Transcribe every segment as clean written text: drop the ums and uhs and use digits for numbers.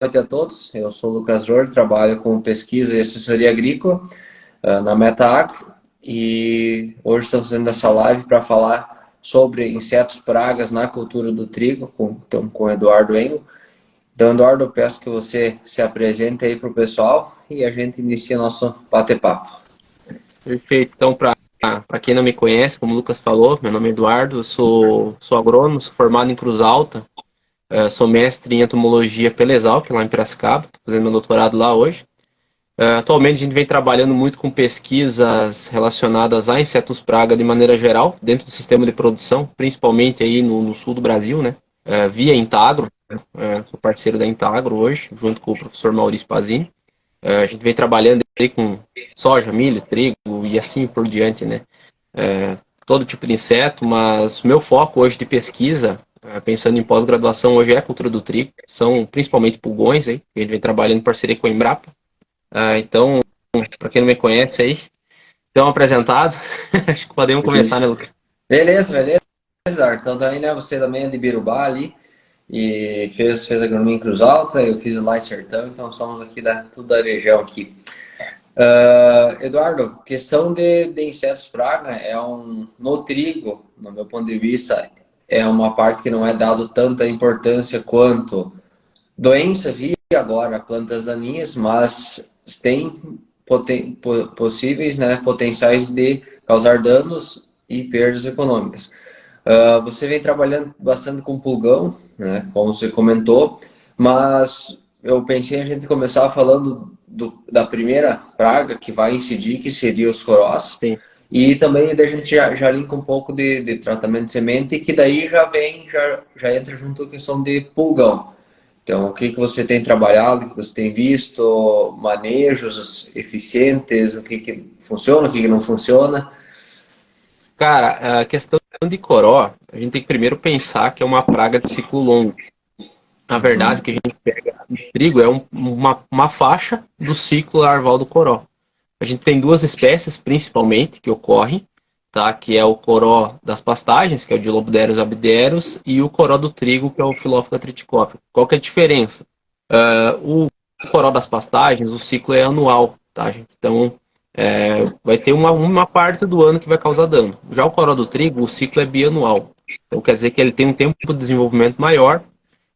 noite a todos. Eu sou o Lucas Jorge, trabalho com pesquisa e assessoria agrícola na Meta Agro e hoje estamos fazendo essa live para falar sobre insetos pragas na cultura do trigo com o Eduardo Engel. Então, Eduardo, eu peço que você se apresente aí para o pessoal e a gente inicia nosso bate-papo. Perfeito. Então, para quem não me conhece, como o Lucas falou, meu nome é Eduardo, eu sou agrônomo, sou formado em Cruz Alta, sou mestre em entomologia pela Exalc, lá em Piracicaba, estou fazendo meu doutorado lá hoje. Atualmente a gente vem trabalhando muito com pesquisas relacionadas a insetos praga de maneira geral, dentro do sistema de produção, principalmente aí no sul do Brasil, né? Via Intagro, sou parceiro da Intagro hoje, junto com o professor Maurício Pazini. A gente vem trabalhando aí com soja, milho, trigo e assim por diante, né? Todo tipo de inseto, mas meu foco hoje de pesquisa, pensando em pós-graduação, hoje é a cultura do trigo, são principalmente pulgões, aí, que a gente vem trabalhando em parceria com a Embrapa. Então, para quem não me conhece aí, estão apresentado, acho que podemos começar, né, Lucas? Beleza, Eduardo. Então, também, né, você também é de Birubá ali e fez agronomia em Cruz Alta, eu fiz lá em Sertão, então somos aqui tudo da região aqui. Eduardo, questão de insetos praga no trigo, no meu ponto de vista, é uma parte que não é dado tanta importância quanto doenças e agora plantas daninhas, mas tem possíveis, né, potenciais de causar danos e perdas econômicas. Você vem trabalhando bastante com pulgão, né, como você comentou, mas eu pensei em a gente começar falando da primeira praga que vai incidir, que seria os corós, Sim. e também a gente já linka um pouco de tratamento de semente, que daí já entra junto a questão de pulgão. Então, o que você tem trabalhado, o que você tem visto, manejos eficientes, o que funciona, o que não funciona? Cara, a questão de coró, a gente tem que primeiro pensar que é uma praga de ciclo longo. Na verdade, o que a gente pega no trigo é uma faixa do ciclo larval do coró. A gente tem duas espécies, principalmente, que ocorrem, tá? Que é o coró das pastagens, que é o Dilobderus abderus, e o coró do trigo, que é o Phyllophaga triticópia. Qual que é a diferença? O coró das pastagens, o ciclo é anual, tá, gente? Então, vai ter uma parte do ano que vai causar dano. Já o coró do trigo, o ciclo é bianual. Então, quer dizer que ele tem um tempo de desenvolvimento maior,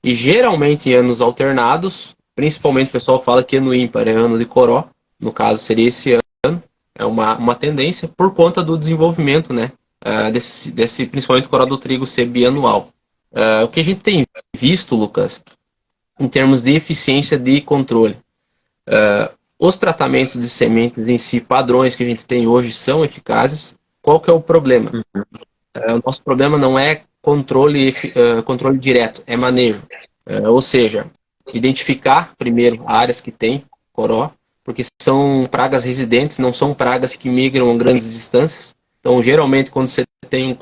e geralmente em anos alternados, principalmente o pessoal fala que ano ímpar é ano de coró, no caso seria esse ano, é uma tendência por conta do desenvolvimento, né, desse principalmente coró do trigo ser bianual. O que a gente tem visto, Lucas, em termos de eficiência de controle, os tratamentos de sementes em si, padrões que a gente tem hoje, são eficazes. Qual que é o problema? O nosso problema não é controle direto, é manejo. Ou seja, identificar primeiro áreas que tem coró, porque são pragas residentes, não são pragas que migram a grandes distâncias. Então, geralmente, quando você tem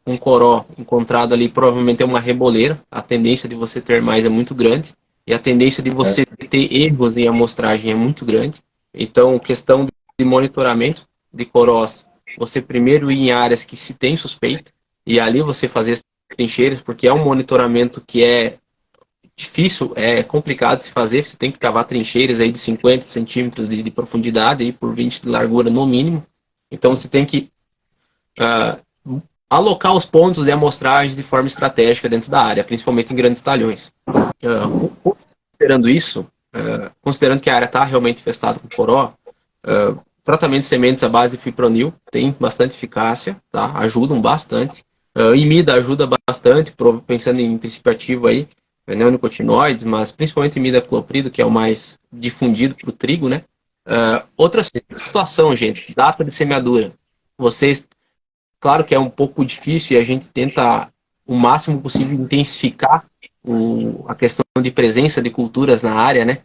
um coró encontrado ali, provavelmente é uma reboleira. A tendência de você ter mais é muito grande. E a tendência de você ter erros em amostragem é muito grande. Então, questão de monitoramento de corós, você primeiro ir em áreas que se tem suspeita, e ali você fazer as trincheiras, porque é um monitoramento que é difícil, é complicado de se fazer. Você tem que cavar trincheiras aí de 50 centímetros de profundidade aí por 20 de largura no mínimo. Então você tem que alocar os pontos de amostragem de forma estratégica dentro da área, principalmente em grandes talhões. Considerando isso, considerando que a área está realmente infestada com coró, tratamento de sementes à base de fipronil tem bastante eficácia, tá? Ajudam bastante. Imida ajuda bastante, pensando em princípio ativo aí, neonicotinoides, mas principalmente imidacloprido, que é o mais difundido para o trigo, né? Outra situação, gente, data de semeadura. Vocês, claro que é um pouco difícil e a gente tenta o máximo possível intensificar a questão de presença de culturas na área, né?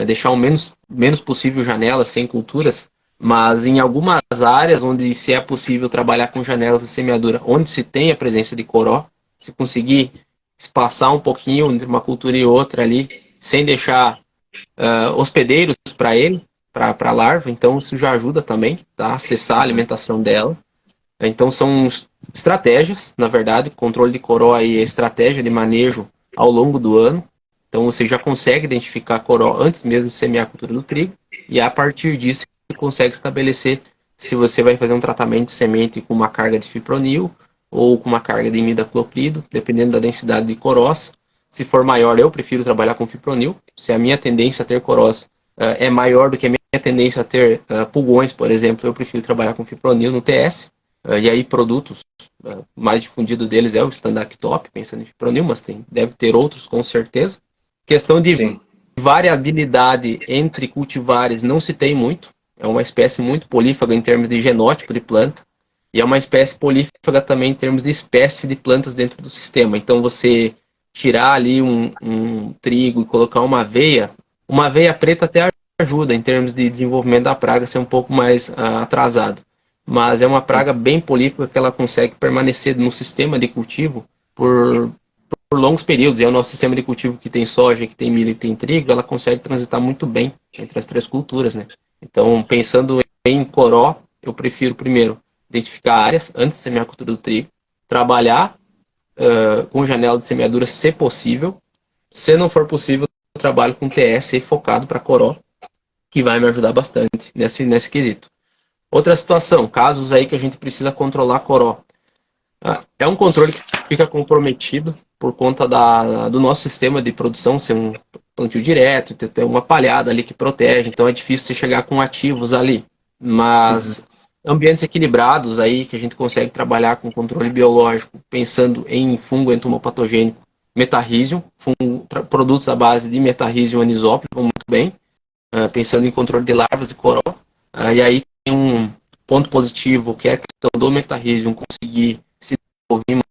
Deixar o menos possível janelas sem culturas, mas em algumas áreas onde se é possível trabalhar com janelas de semeadura, onde se tem a presença de coró, se conseguir espaçar um pouquinho entre uma cultura e outra ali, sem deixar hospedeiros para ele, para a larva, então isso já ajuda também, tá? Acessar a alimentação dela. Então são estratégias, na verdade, controle de coró e estratégia de manejo ao longo do ano. Então você já consegue identificar coró antes mesmo de semear a cultura do trigo, e a partir disso você consegue estabelecer se você vai fazer um tratamento de semente com uma carga de fipronil ou com uma carga de imidacloprido, dependendo da densidade de corós. Se for maior, eu prefiro trabalhar com fipronil. Se a minha tendência a ter corós é maior do que a minha tendência a ter pulgões, por exemplo, eu prefiro trabalhar com fipronil no TS. E aí produtos mais difundido deles é o Standard Top, pensando em fipronil, mas deve ter outros com certeza. Questão de Sim. variabilidade entre cultivares não se tem muito. É uma espécie muito polífaga em termos de genótipo de planta. E é uma espécie polífaga também em termos de espécie de plantas dentro do sistema. Então você tirar ali um trigo e colocar uma aveia preta até ajuda em termos de desenvolvimento da praga ser um pouco mais atrasado. Mas é uma praga bem polífaga que ela consegue permanecer no sistema de cultivo por longos períodos. E é o nosso sistema de cultivo que tem soja, que tem milho e que tem trigo, ela consegue transitar muito bem entre as três culturas, né? Então, pensando em coró, eu prefiro primeiro identificar áreas antes de semear a cultura do trigo, trabalhar com janela de semeadura se possível. Se não for possível, eu trabalho com TS focado para coró, que vai me ajudar bastante nesse quesito. Outra situação, casos aí que a gente precisa controlar coró. É um controle que fica comprometido por conta do nosso sistema de produção ser um plantio direto, ter uma palhada ali que protege, então é difícil você chegar com ativos ali. Mas ambientes equilibrados aí que a gente consegue trabalhar com controle biológico, pensando em fungo entomopatogênico, metarrhizium, produtos à base de metarrhizium anisópilo, vão muito bem, pensando em controle de larvas e coró. E aí tem um ponto positivo, que é a questão do metarrhizium conseguir se desenvolver em matéria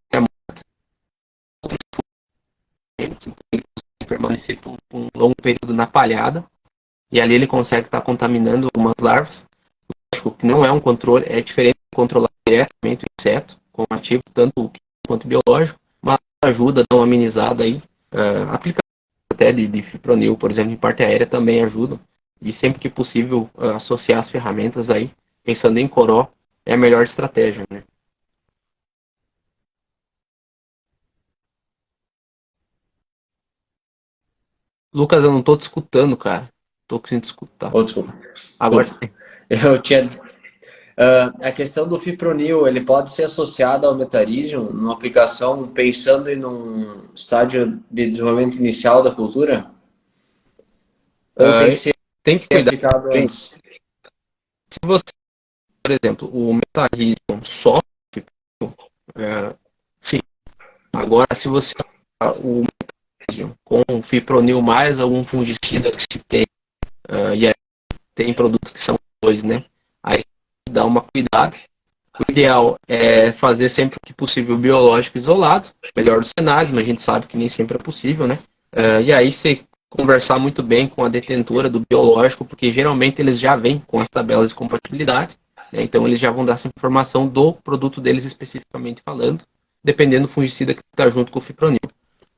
permanecer por um longo período na palhada, e ali ele consegue estar contaminando algumas larvas. Lógico que não é um controle, é diferente de controlar diretamente o inseto, com ativo tanto químico quanto biológico, mas ajuda a dar uma amenizada aí. Aplicação até de fipronil, por exemplo, em parte aérea também ajuda, e sempre que possível associar as ferramentas aí, pensando em coró, é a melhor estratégia, né? Lucas, eu não tô te escutando, cara. Tô conseguindo te escutar. Desculpa. Agora sim. Eu tinha... a questão do fipronil, ele pode ser associado ao metarrhizium numa aplicação pensando em um estágio de desenvolvimento inicial da cultura? Ou tem que ser cuidar aplicado antes? Se você, por exemplo, o metarrhizium sofre, sim. Agora, se você o metarrhizium com fipronil mais algum fungicida que se tem, e aí tem produtos que são dois, né? Aí dá uma cuidado. O ideal é fazer sempre que possível biológico isolado, melhor dos cenários, mas a gente sabe que nem sempre é possível, né? E aí você conversar muito bem com a detentora do biológico, porque geralmente eles já vêm com as tabelas de compatibilidade, né? Então eles já vão dar essa informação do produto deles especificamente falando, dependendo do fungicida que está junto com o fipronil.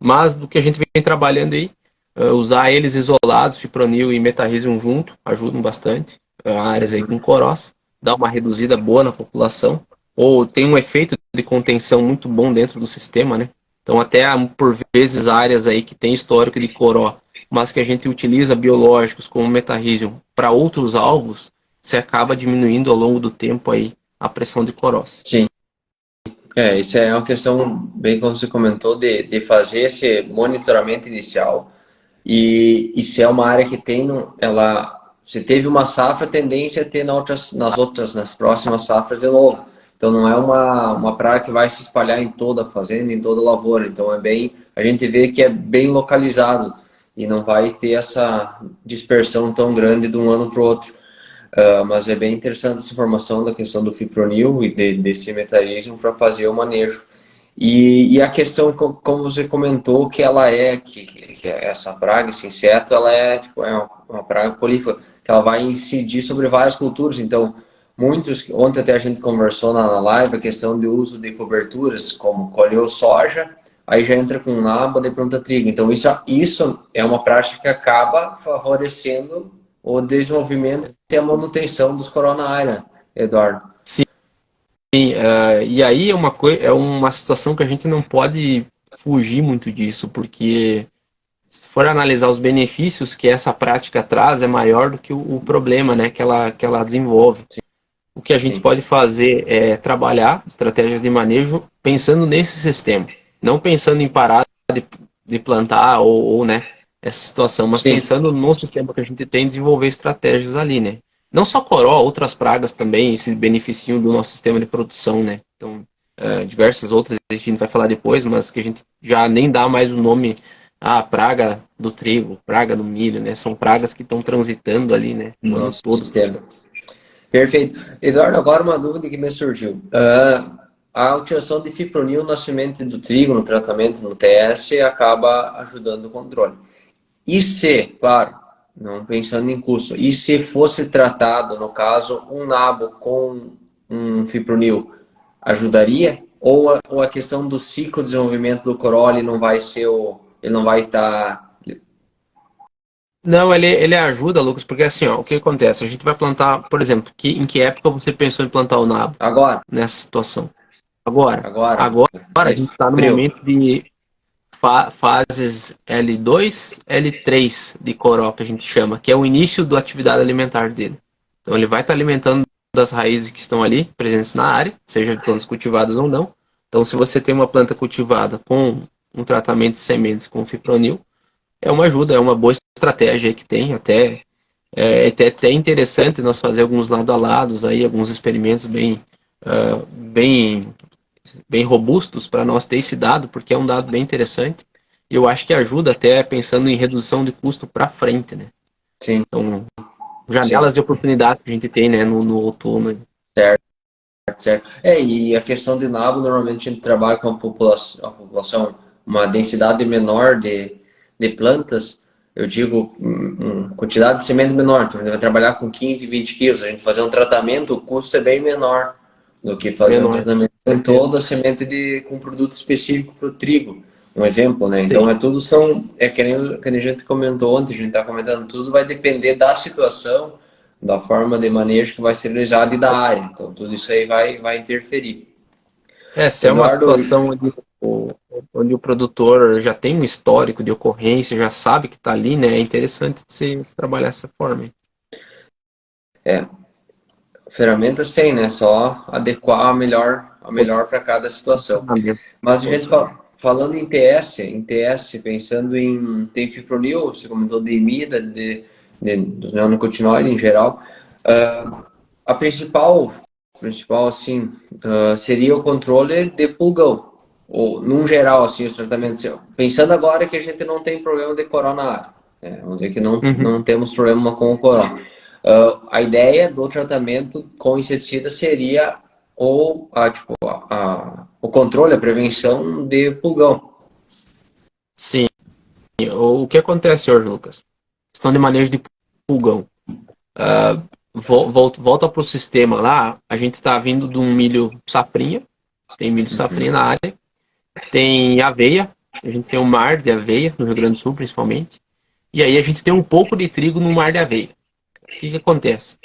Mas do que a gente vem trabalhando aí, usar eles isolados, fipronil e metarrhizium junto, ajudam bastante. Áreas aí com corós, dá uma reduzida boa na população, ou tem um efeito de contenção muito bom dentro do sistema, né? Então até por vezes áreas aí que tem histórico de coró, mas que a gente utiliza biológicos como metarrhizium para outros alvos, você acaba diminuindo ao longo do tempo aí a pressão de corós. Sim. Isso é uma questão, bem como você comentou, de fazer esse monitoramento inicial. E se é uma área que tem, se teve uma safra, a tendência é ter nas próximas safras de novo. Então não é uma praga que vai se espalhar em toda a fazenda, em toda a lavoura. Então a gente vê que é bem localizado e não vai ter essa dispersão tão grande de um ano para o outro. Mas é bem interessante essa informação da questão do fipronil e desse metarrhizium para fazer o manejo. E a questão, como você comentou, que ela que essa praga, esse inseto, ela é uma praga polífaga, que ela vai incidir sobre várias culturas. Então, ontem até a gente conversou na live a questão do uso de coberturas, como colheu soja, aí já entra com naba de planta trigo. Então, isso é uma prática que acaba favorecendo o desenvolvimento e a manutenção dos coró na área, Eduardo. Sim, e aí é uma situação que a gente não pode fugir muito disso, porque se for analisar os benefícios que essa prática traz, é maior do que o problema, né, que ela desenvolve. O que a gente Sim. pode fazer é trabalhar estratégias de manejo pensando nesse sistema, não pensando em parar de plantar ou né, essa situação, mas Sim. pensando no sistema que a gente tem, desenvolver estratégias ali, né? Não só coró, outras pragas também se beneficiam do nosso sistema de produção, né? Então, diversas outras a gente vai falar depois, mas que a gente já nem dá mais o nome praga do trigo, praga do milho, né? São pragas que estão transitando ali, né? O ano Nosso todo. sistema. Perfeito. Eduardo, agora uma dúvida que me surgiu. A utilização de fipronil na semente do trigo, no tratamento no TS, acaba ajudando o controle. E se, claro, não pensando em custo, e se fosse tratado, no caso, um nabo com um fipronil, ajudaria? Ou a questão do ciclo de desenvolvimento do corolla não vai ser ele não vai estar. Não, ele ajuda, Lucas, porque assim, ó, o que acontece? A gente vai plantar, por exemplo, em que época você pensou em plantar o nabo Agora, nessa situação? Agora. agora, Agora a gente isso, está no frio. momento de fases L2, L3 de coró, que a gente chama, que é o início da atividade alimentar dele. Então ele vai estar alimentando das raízes que estão ali, presentes na área, seja de plantas cultivadas ou não. Então se você tem uma planta cultivada com um tratamento de sementes com fipronil, é uma ajuda, é uma boa estratégia que tem, até interessante nós fazer alguns lado a lados aí, alguns experimentos bem bem robustos para nós ter esse dado, porque é um dado bem interessante. E eu acho que ajuda até pensando em redução de custo para frente, né? Sim, Então, sim. janelas de oportunidade que a gente tem, né, no outono. Certo, certo. E a questão de nabo, normalmente a gente trabalha com a população, uma densidade menor de plantas, eu digo, quantidade de semente menor. Então, a gente vai trabalhar com 15, 20 quilos. A gente fazer um tratamento, o custo é bem menor do que fazer um Menor, tratamento com com certeza. toda a semente com produto específico para o trigo. Um exemplo, né? Então, Sim. que nem a gente comentou ontem, a gente está comentando, tudo vai depender da situação, da forma de manejo que vai ser realizado e da área. Então, tudo isso aí vai interferir. Se é uma Eduardo, situação onde o produtor já tem um histórico de ocorrência, já sabe que está ali, né? É interessante se trabalhar dessa forma. é, ferramentas tem, né? Só adequar a melhor para cada situação. Posicionamento. Mas a gente Posicionamento. falando em TS, pensando tem fipronil, você comentou de imida, dos neonicotinoides em geral. A principal assim, seria o controle de pulgão. Ou, num geral, assim, os tratamentos. Pensando agora que a gente não tem problema de coró na área. Vamos dizer que Uhum. não temos problema com o coró. A ideia do tratamento com inseticida seria o controle, a prevenção de pulgão. Sim. O que acontece hoje, Lucas? Questão de manejo de pulgão. Volta para o sistema lá, a gente está vindo de um milho safrinha, tem milho safrinha na área, tem aveia, a gente tem um mar de aveia, no Rio Grande do Sul principalmente, e aí a gente tem um pouco de trigo no mar de aveia. O que acontece?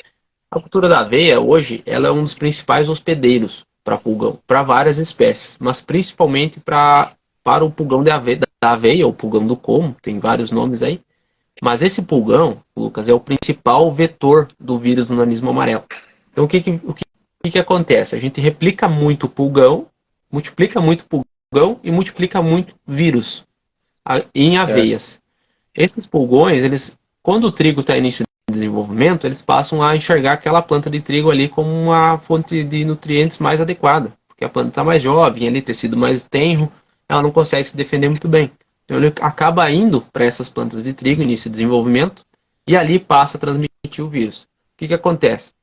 A cultura da aveia, hoje, ela é um dos principais hospedeiros para pulgão, para várias espécies, mas principalmente para o pulgão da aveia, ou pulgão do como, tem vários nomes aí. Mas esse pulgão, Lucas, é o principal vetor do vírus do nanismo amarelo. Então, o que acontece? A gente replica muito pulgão, multiplica muito pulgão e multiplica muito vírus em Certo? aveias. Esses pulgões, eles, quando o trigo está em início de desenvolvimento, eles passam a enxergar aquela planta de trigo ali como uma fonte de nutrientes mais adequada, porque a planta está mais jovem, ali, tecido mais tenro, ela não consegue se defender muito bem. Então ele acaba indo para essas plantas de trigo, início de desenvolvimento, e ali passa a transmitir o vírus. O que acontece?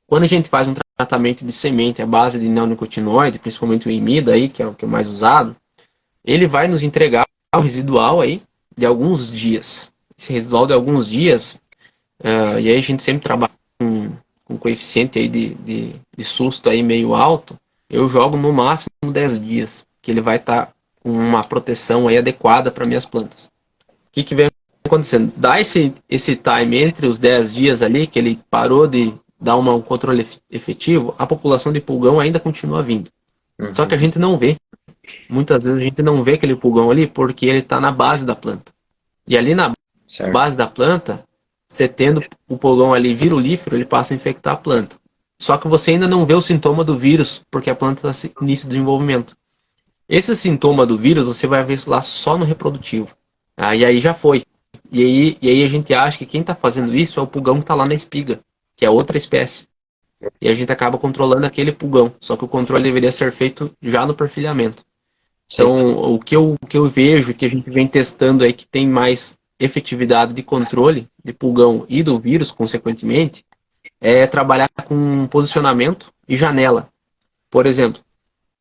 Quando a gente faz um tratamento de semente à base de neonicotinoide, principalmente o imida, aí, que é o que é mais usado, ele vai nos entregar um residual aí de alguns dias. Esse residual de alguns dias, e aí a gente sempre trabalha com coeficiente aí de susto aí meio alto, eu jogo no máximo 10 dias, que ele vai estar com uma proteção aí adequada para minhas plantas. O que vem acontecendo? Dá esse time entre os 10 dias ali, que ele parou de dar um controle efetivo, a população de pulgão ainda continua vindo. Só que a Uhum. gente não vê. Muitas vezes a gente não vê aquele pulgão ali porque ele está na base da planta. E ali na Certo. base da planta, você tendo o pulgão ali virulífero, ele passa a infectar a planta. Só que você ainda não vê o sintoma do vírus, porque a planta está em início de desenvolvimento. Esse sintoma do vírus, você vai ver isso lá só no reprodutivo. E aí já foi. E aí a gente acha que quem está fazendo isso é o pulgão que está lá na espiga, que é outra espécie. E a gente acaba controlando aquele pulgão. Só que o controle deveria ser feito já no perfilhamento. Sim. Então, o que eu vejo que a gente vem testando aí que tem mais efetividade de controle de pulgão e do vírus, consequentemente, é trabalhar com posicionamento e janela. Por exemplo,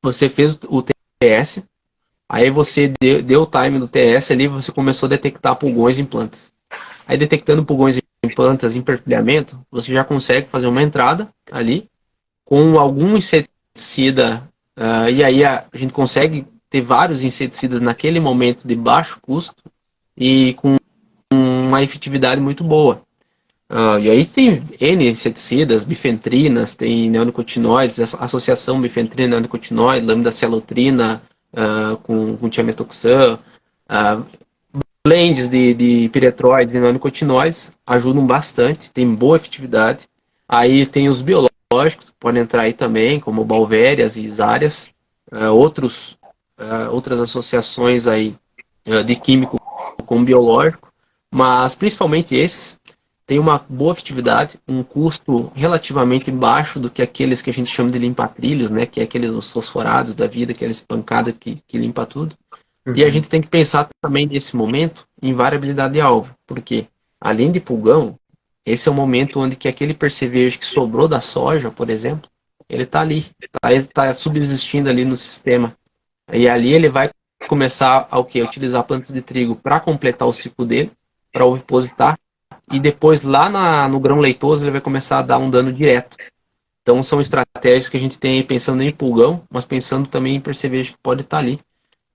você fez o TS, aí você deu o time do TS ali, você começou a detectar pulgões em plantas. Aí detectando pulgões em plantas em perfilhamento, você já consegue fazer uma entrada ali com algum inseticida, e aí a gente consegue ter vários inseticidas naquele momento de baixo custo e com uma efetividade muito boa. E aí tem N inseticidas, bifentrinas, tem neonicotinoides, associação bifentrina-neonicotinoide, lambda-cialotrina com tiametoxan, uh, blends de piretroides e neonicotinoides ajudam bastante, tem boa efetividade. Aí tem os biológicos, que podem entrar aí também, como Balverias e Zárias, outras associações aí de químico com biológico, mas principalmente esses têm uma boa efetividade, um custo relativamente baixo do que aqueles que a gente chama de limpa-trilhos, né, que é aqueles os fosforados da vida, aquela espancada que limpa tudo. E a Uhum. gente tem que pensar também nesse momento em variabilidade de alvo, porque além de pulgão, esse é o momento onde que aquele percevejo que sobrou da soja, por exemplo, ele está ali, está subsistindo ali no sistema. E ali ele vai começar a o quê? Utilizar plantas de trigo para completar o ciclo dele, para ovipositar, e depois lá no grão leitoso ele vai começar a dar um dano direto. Então são estratégias que a gente tem aí pensando em pulgão, mas pensando também em percevejo que pode estar ali.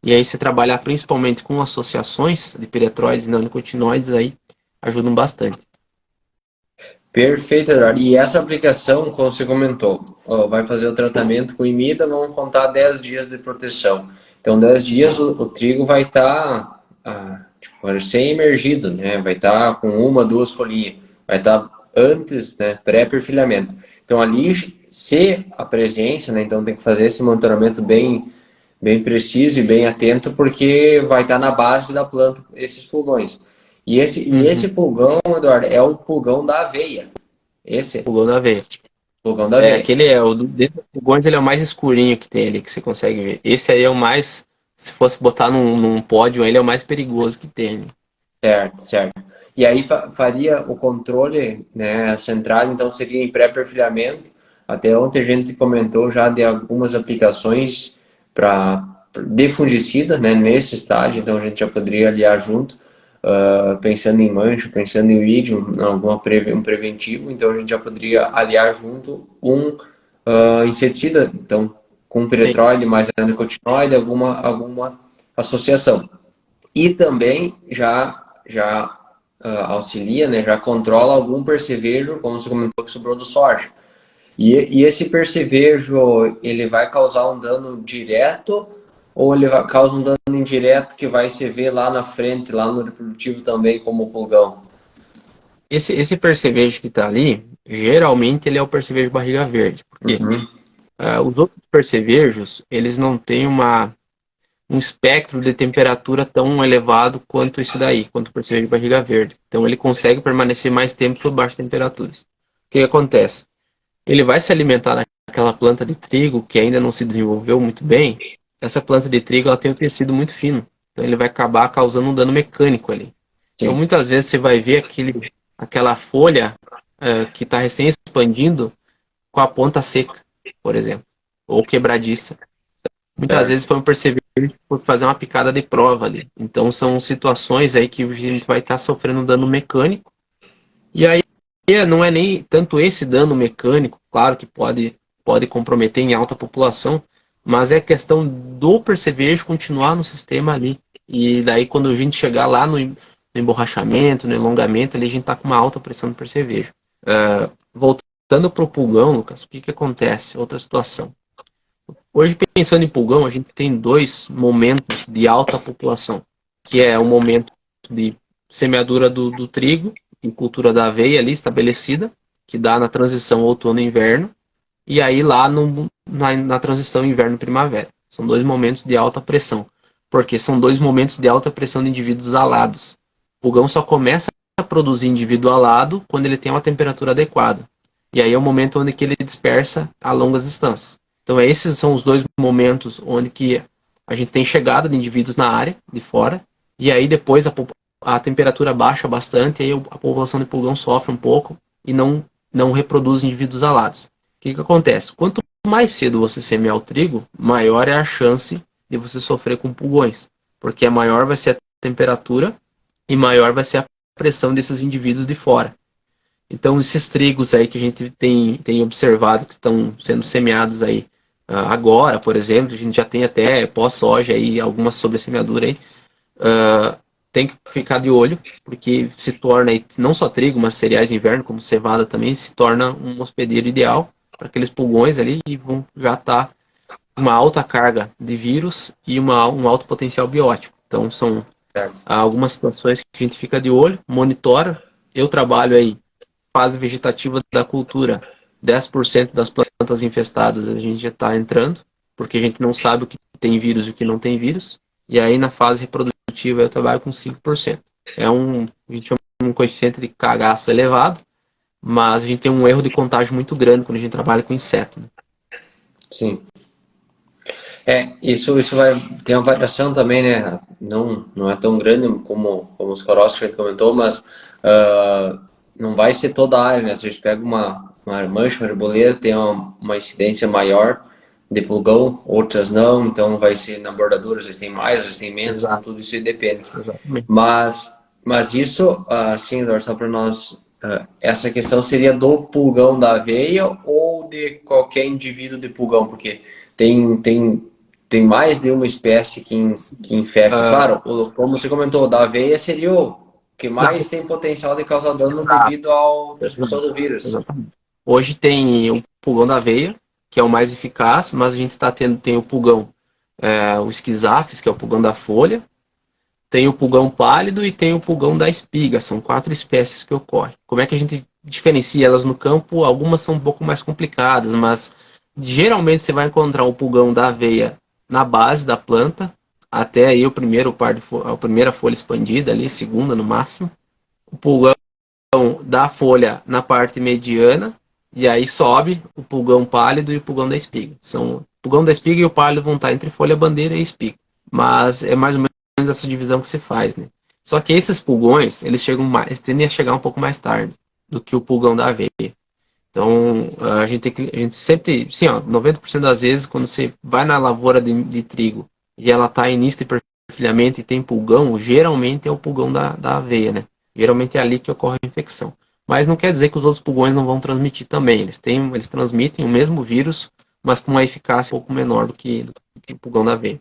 E aí se trabalhar principalmente com associações de piretróides e neonicotinoides aí ajudam bastante. Perfeito, Eduardo. E essa aplicação, como você comentou, ó, vai fazer o tratamento com imida, vamos contar 10 dias de proteção. Então, 10 dias o trigo vai estar tipo, recém-emergido, né? Vai estar com uma, duas folhinhas. Vai estar antes, né? Pré-perfilhamento. Então, ali, se a presença, né? Então, tem que fazer esse monitoramento bem preciso e bem atento, porque vai estar na base da planta esses pulgões. E esse Uhum. pulgão, Eduardo, é o pulgão da aveia. Esse Pulgão da aveia. pulgão da É, aveia. aquele é o dentro dos pulgões, ele é o mais escurinho que tem ali, que você consegue ver. Esse aí é o mais, se fosse botar num pódio, ele é o mais perigoso que tem. Certo, certo. E aí faria o controle, né, central, então seria em pré-perfilhamento. Até ontem a gente comentou já de algumas aplicações para de fungicida, né, nesse estágio, então a gente já poderia aliar junto, pensando em mancha, pensando em vídeo, um preventivo, então a gente já poderia aliar junto um inseticida, então com Sim. piretroide mais neonicotinoide, alguma associação. E também já auxilia, né, já controla algum percevejo, como você comentou que sobrou do soja. E esse percevejo, ele vai causar um dano direto ou ele causa um dano indireto que vai se ver lá na frente, lá no reprodutivo também, como pulgão? Esse percevejo que está ali, geralmente ele é o percevejo barriga verde, porque Uhum. os outros percevejos, eles não têm um espectro de temperatura tão elevado quanto esse daí, quanto o percevejo de barriga verde. Então ele consegue permanecer mais tempo sob baixas temperaturas. O que acontece? Ele vai se alimentar naquela planta de trigo que ainda não se desenvolveu muito bem. Essa planta de trigo ela tem um tecido muito fino, então ele vai acabar causando um dano mecânico ali. Então Sim. muitas vezes você vai ver aquela folha que está recém expandindo com a ponta seca, por exemplo, ou quebradiça. Muitas vezes Certo. foi um perceber que foi fazer uma picada de prova ali. Então são situações aí que a gente vai estar sofrendo dano mecânico. E aí não é nem tanto esse dano mecânico, claro que pode comprometer em alta população, mas é questão do percevejo continuar no sistema ali. E daí quando a gente chegar lá no emborrachamento, no elongamento, ali a gente está com uma alta pressão do percevejo. Voltando para o pulgão, Lucas, o que acontece? Outra situação. Hoje, pensando em pulgão, a gente tem dois momentos de alta população, que é o momento de semeadura do trigo, em cultura da aveia ali estabelecida, que dá na transição outono e inverno, e aí lá na transição inverno-primavera. São 2 momentos de alta pressão, porque são 2 momentos de alta pressão de indivíduos alados. O pulgão só começa a produzir indivíduo alado quando ele tem uma temperatura adequada. E aí é o momento onde que ele dispersa a longas distâncias. Então esses são os 2 momentos onde que a gente tem chegada de indivíduos na área, de fora, e aí depois a temperatura baixa bastante, e aí a população de pulgão sofre um pouco e não reproduz indivíduos alados. O que acontece? Quanto mais cedo você semear o trigo, maior é a chance de você sofrer com pulgões, porque maior vai ser a temperatura e maior vai ser a pressão desses indivíduos de fora. Então, esses trigos aí que a gente tem observado que estão sendo semeados aí agora, por exemplo, a gente já tem até pós-soja aí, alguma sobressemeadura aí, tem que ficar de olho, porque se torna aí, não só trigo, mas cereais de inverno, como cevada também, se torna um hospedeiro ideal para aqueles pulgões ali e vão já estar uma alta carga de vírus e um alto potencial biótico. Então, são algumas situações que a gente fica de olho, monitora. Eu trabalho aí fase vegetativa da cultura, 10% das plantas infestadas a gente já está entrando, porque a gente não sabe o que tem vírus e o que não tem vírus. E aí na fase reprodutiva eu trabalho com 5%. A gente chama um coeficiente de cagaço elevado, mas a gente tem um erro de contágio muito grande quando a gente trabalha com inseto. Né? Sim. Isso vai ter uma variação também, né? Não é tão grande como os corócios que a gente comentou, mas não vai ser toda a área, né? Se a gente pega uma mancha, uma arboleda, tem uma incidência maior de pulgão, outras não, então vai ser na bordadura, às vezes tem mais, às vezes tem menos, então tudo isso depende. Exatamente. Mas isso, assim, Eduardo, só para nós, essa questão seria do pulgão da aveia ou de qualquer indivíduo de pulgão, porque tem mais de uma espécie que infecta. Claro, como você comentou, da aveia seria o que mais tem potencial de causar dano devido à transmissão do vírus. Exatamente. Hoje tem o pulgão da aveia, que é o mais eficaz, mas a gente tem o pulgão, o esquizafes, que é o pulgão da folha, tem o pulgão pálido e tem o pulgão da espiga. São 4 espécies que ocorrem. Como é que a gente diferencia elas no campo? Algumas são um pouco mais complicadas, mas geralmente você vai encontrar o pulgão da aveia na base da planta, até aí a primeira folha expandida ali, segunda no máximo. O pulgão da folha na parte mediana, e aí sobe o pulgão pálido e o pulgão da espiga. O pulgão da espiga e o pálido vão estar entre folha bandeira e espiga. Mas é mais ou menos essa divisão que se faz, né? Só que esses pulgões, eles tendem a chegar um pouco mais tarde do que o pulgão da aveia. Então, a gente sempre, sim, 90% das vezes, quando você vai na lavoura de trigo e ela está em início de perfilhamento e tem pulgão, geralmente é o pulgão da aveia, né? Geralmente é ali que ocorre a infecção. Mas não quer dizer que os outros pulgões não vão transmitir também. Eles transmitem o mesmo vírus, mas com uma eficácia um pouco menor do que o pulgão da aveia.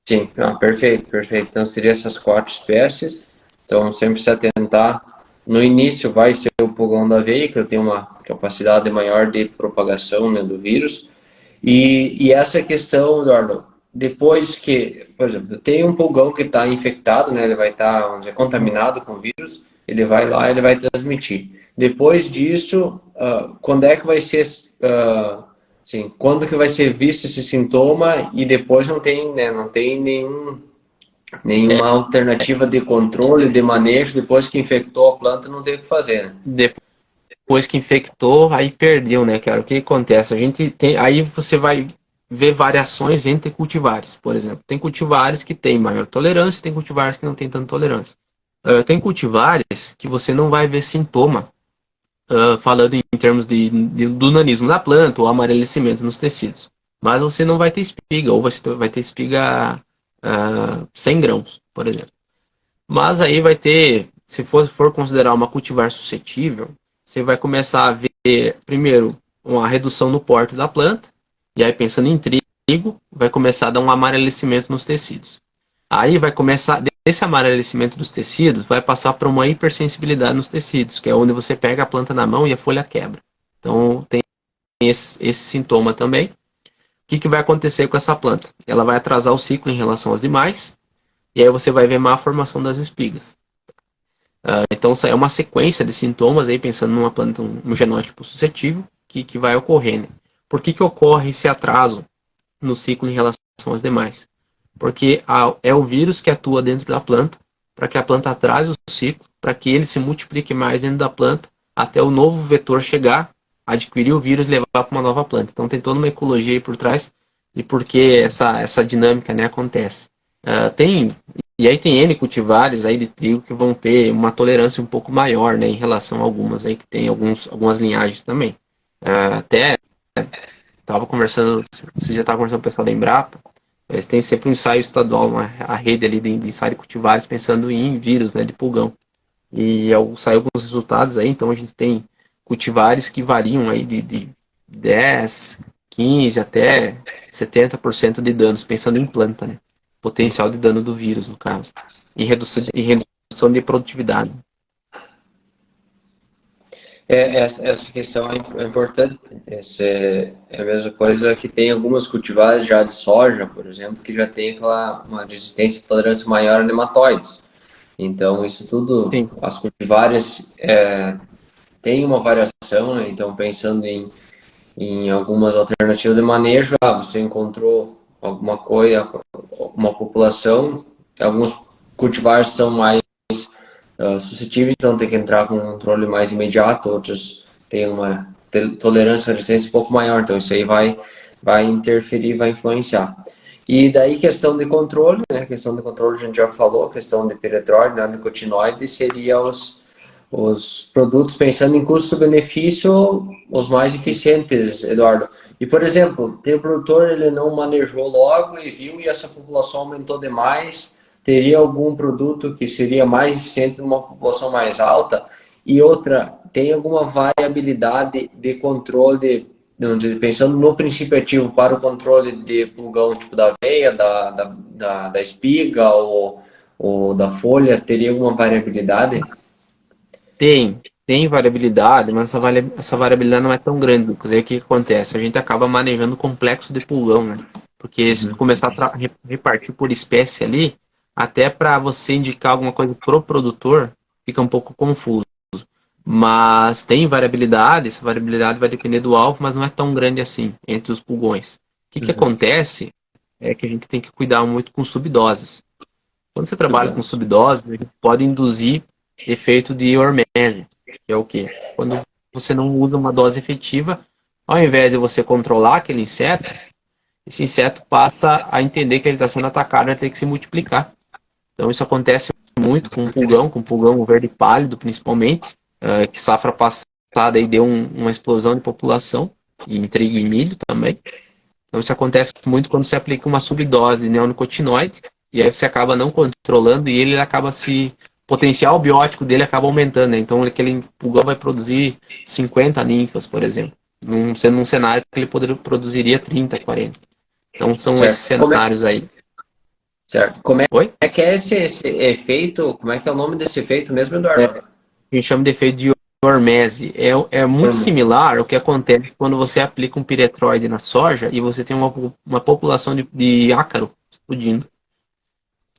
Sim, perfeito. Então, seriam essas 4 espécies. Então, sempre se atentar. No início vai ser o pulgão da aveia, que tem uma capacidade maior de propagação, né, do vírus. E essa questão, Eduardo, depois que, por exemplo, tem um pulgão que está infectado, né, ele vai estar, vamos dizer, contaminado com vírus, ele vai lá, ele vai transmitir. Depois disso, quando é que vai ser, quando que vai ser visto esse sintoma e depois não tem nenhuma alternativa de controle, de manejo, depois que infectou a planta, não tem o que fazer, né? Depois que infectou, aí perdeu, né, cara? O que acontece? Aí você vai ver variações entre cultivares, por exemplo. Tem cultivares que têm maior tolerância, tem cultivares que não têm tanta tolerância. Tem cultivares que você não vai ver sintoma, falando em termos do nanismo da planta ou amarelecimento nos tecidos. Mas você não vai ter espiga, ou você vai ter espiga 100 grãos, por exemplo. Mas aí vai ter, se for considerar uma cultivar suscetível, você vai começar a ver, primeiro, uma redução no porte da planta, e aí pensando em trigo, vai começar a dar um amarelecimento nos tecidos. Aí vai começar, desse amarelecimento dos tecidos, vai passar para uma hipersensibilidade nos tecidos, que é onde você pega a planta na mão e a folha quebra. Então tem esse sintoma também. O que vai acontecer com essa planta? Ela vai atrasar o ciclo em relação às demais, e aí você vai ver má formação das espigas. Então, é uma sequência de sintomas, aí, pensando numa planta, um genótipo suscetível, que vai ocorrer. Né? Por que ocorre esse atraso no ciclo em relação às demais? Porque é o vírus que atua dentro da planta, para que a planta atrase o ciclo, para que ele se multiplique mais dentro da planta, até o novo vetor chegar, adquirir o vírus e levar para uma nova planta. Então, tem toda uma ecologia aí por trás de por que essa dinâmica, né, acontece. E aí tem N cultivares aí de trigo que vão ter uma tolerância um pouco maior, né, em relação a algumas aí que tem algumas linhagens também. Até estava conversando, você já estava conversando com o pessoal da Embrapa, eles têm sempre um ensaio estadual, a rede ali de ensaio de cultivares pensando em vírus, né, de pulgão. E saiu alguns resultados aí, então a gente tem cultivares que variam aí de 10, 15 até 70% de danos, pensando em planta, né? Potencial de dano do vírus, no caso. E redução de produtividade. Essa questão é importante. Essa é a mesma coisa que tem algumas cultivares já de soja, por exemplo, que já tem uma resistência e tolerância maior a nematóides. Então, isso tudo, Sim. as cultivares têm uma variação, né? Então, pensando em algumas alternativas de manejo, você encontrou alguma coisa, uma população, alguns cultivares são mais suscetíveis, então tem que entrar com um controle mais imediato, outros têm uma tolerância à resistência um pouco maior, então isso aí vai interferir, vai influenciar. E daí questão de controle, né? Questão de controle a gente já falou, questão de piretroide, neonicotinoide, seria os produtos pensando em custo-benefício, os mais eficientes, Eduardo. E, por exemplo, tem o produtor, ele não manejou logo e viu e essa população aumentou demais, teria algum produto que seria mais eficiente numa população mais alta? E outra, tem alguma variabilidade de controle, pensando no princípio ativo para o controle de pulgão, tipo da aveia, da espiga ou da folha, teria alguma variabilidade? Tem variabilidade, mas essa variabilidade não é tão grande, Lucas. Aí o que acontece? A gente acaba manejando o complexo de pulgão, né? Porque se tu começar a repartir por espécie ali, até para você indicar alguma coisa pro produtor, fica um pouco confuso. Mas tem variabilidade, essa variabilidade vai depender do alvo, mas não é tão grande assim entre os pulgões. O que acontece é que a gente tem que cuidar muito com subdoses. Quando você trabalha com subdoses, a gente pode induzir efeito de hormese, que é o quê? Quando você não usa uma dose efetiva, ao invés de você controlar aquele inseto, esse inseto passa a entender que ele está sendo atacado e vai ter que se multiplicar. Então isso acontece muito com pulgão verde pálido, principalmente, que safra passada aí deu uma explosão de população, em trigo e milho também. Então isso acontece muito quando você aplica uma subdose de neonicotinoide, e aí você acaba não controlando e ele acaba o potencial biótico dele acaba aumentando, né? Então aquele pulgão vai produzir 50 ninfas, por exemplo, sendo um cenário que ele produziria 30, 40. Então são Certo. esses cenários aí. Certo. Como Oi? é que é esse efeito? Como é que é o nome desse efeito mesmo, Eduardo? A gente chama de efeito de hormese. É muito similar ao que acontece quando você aplica um piretroide na soja e você tem uma população de ácaro explodindo.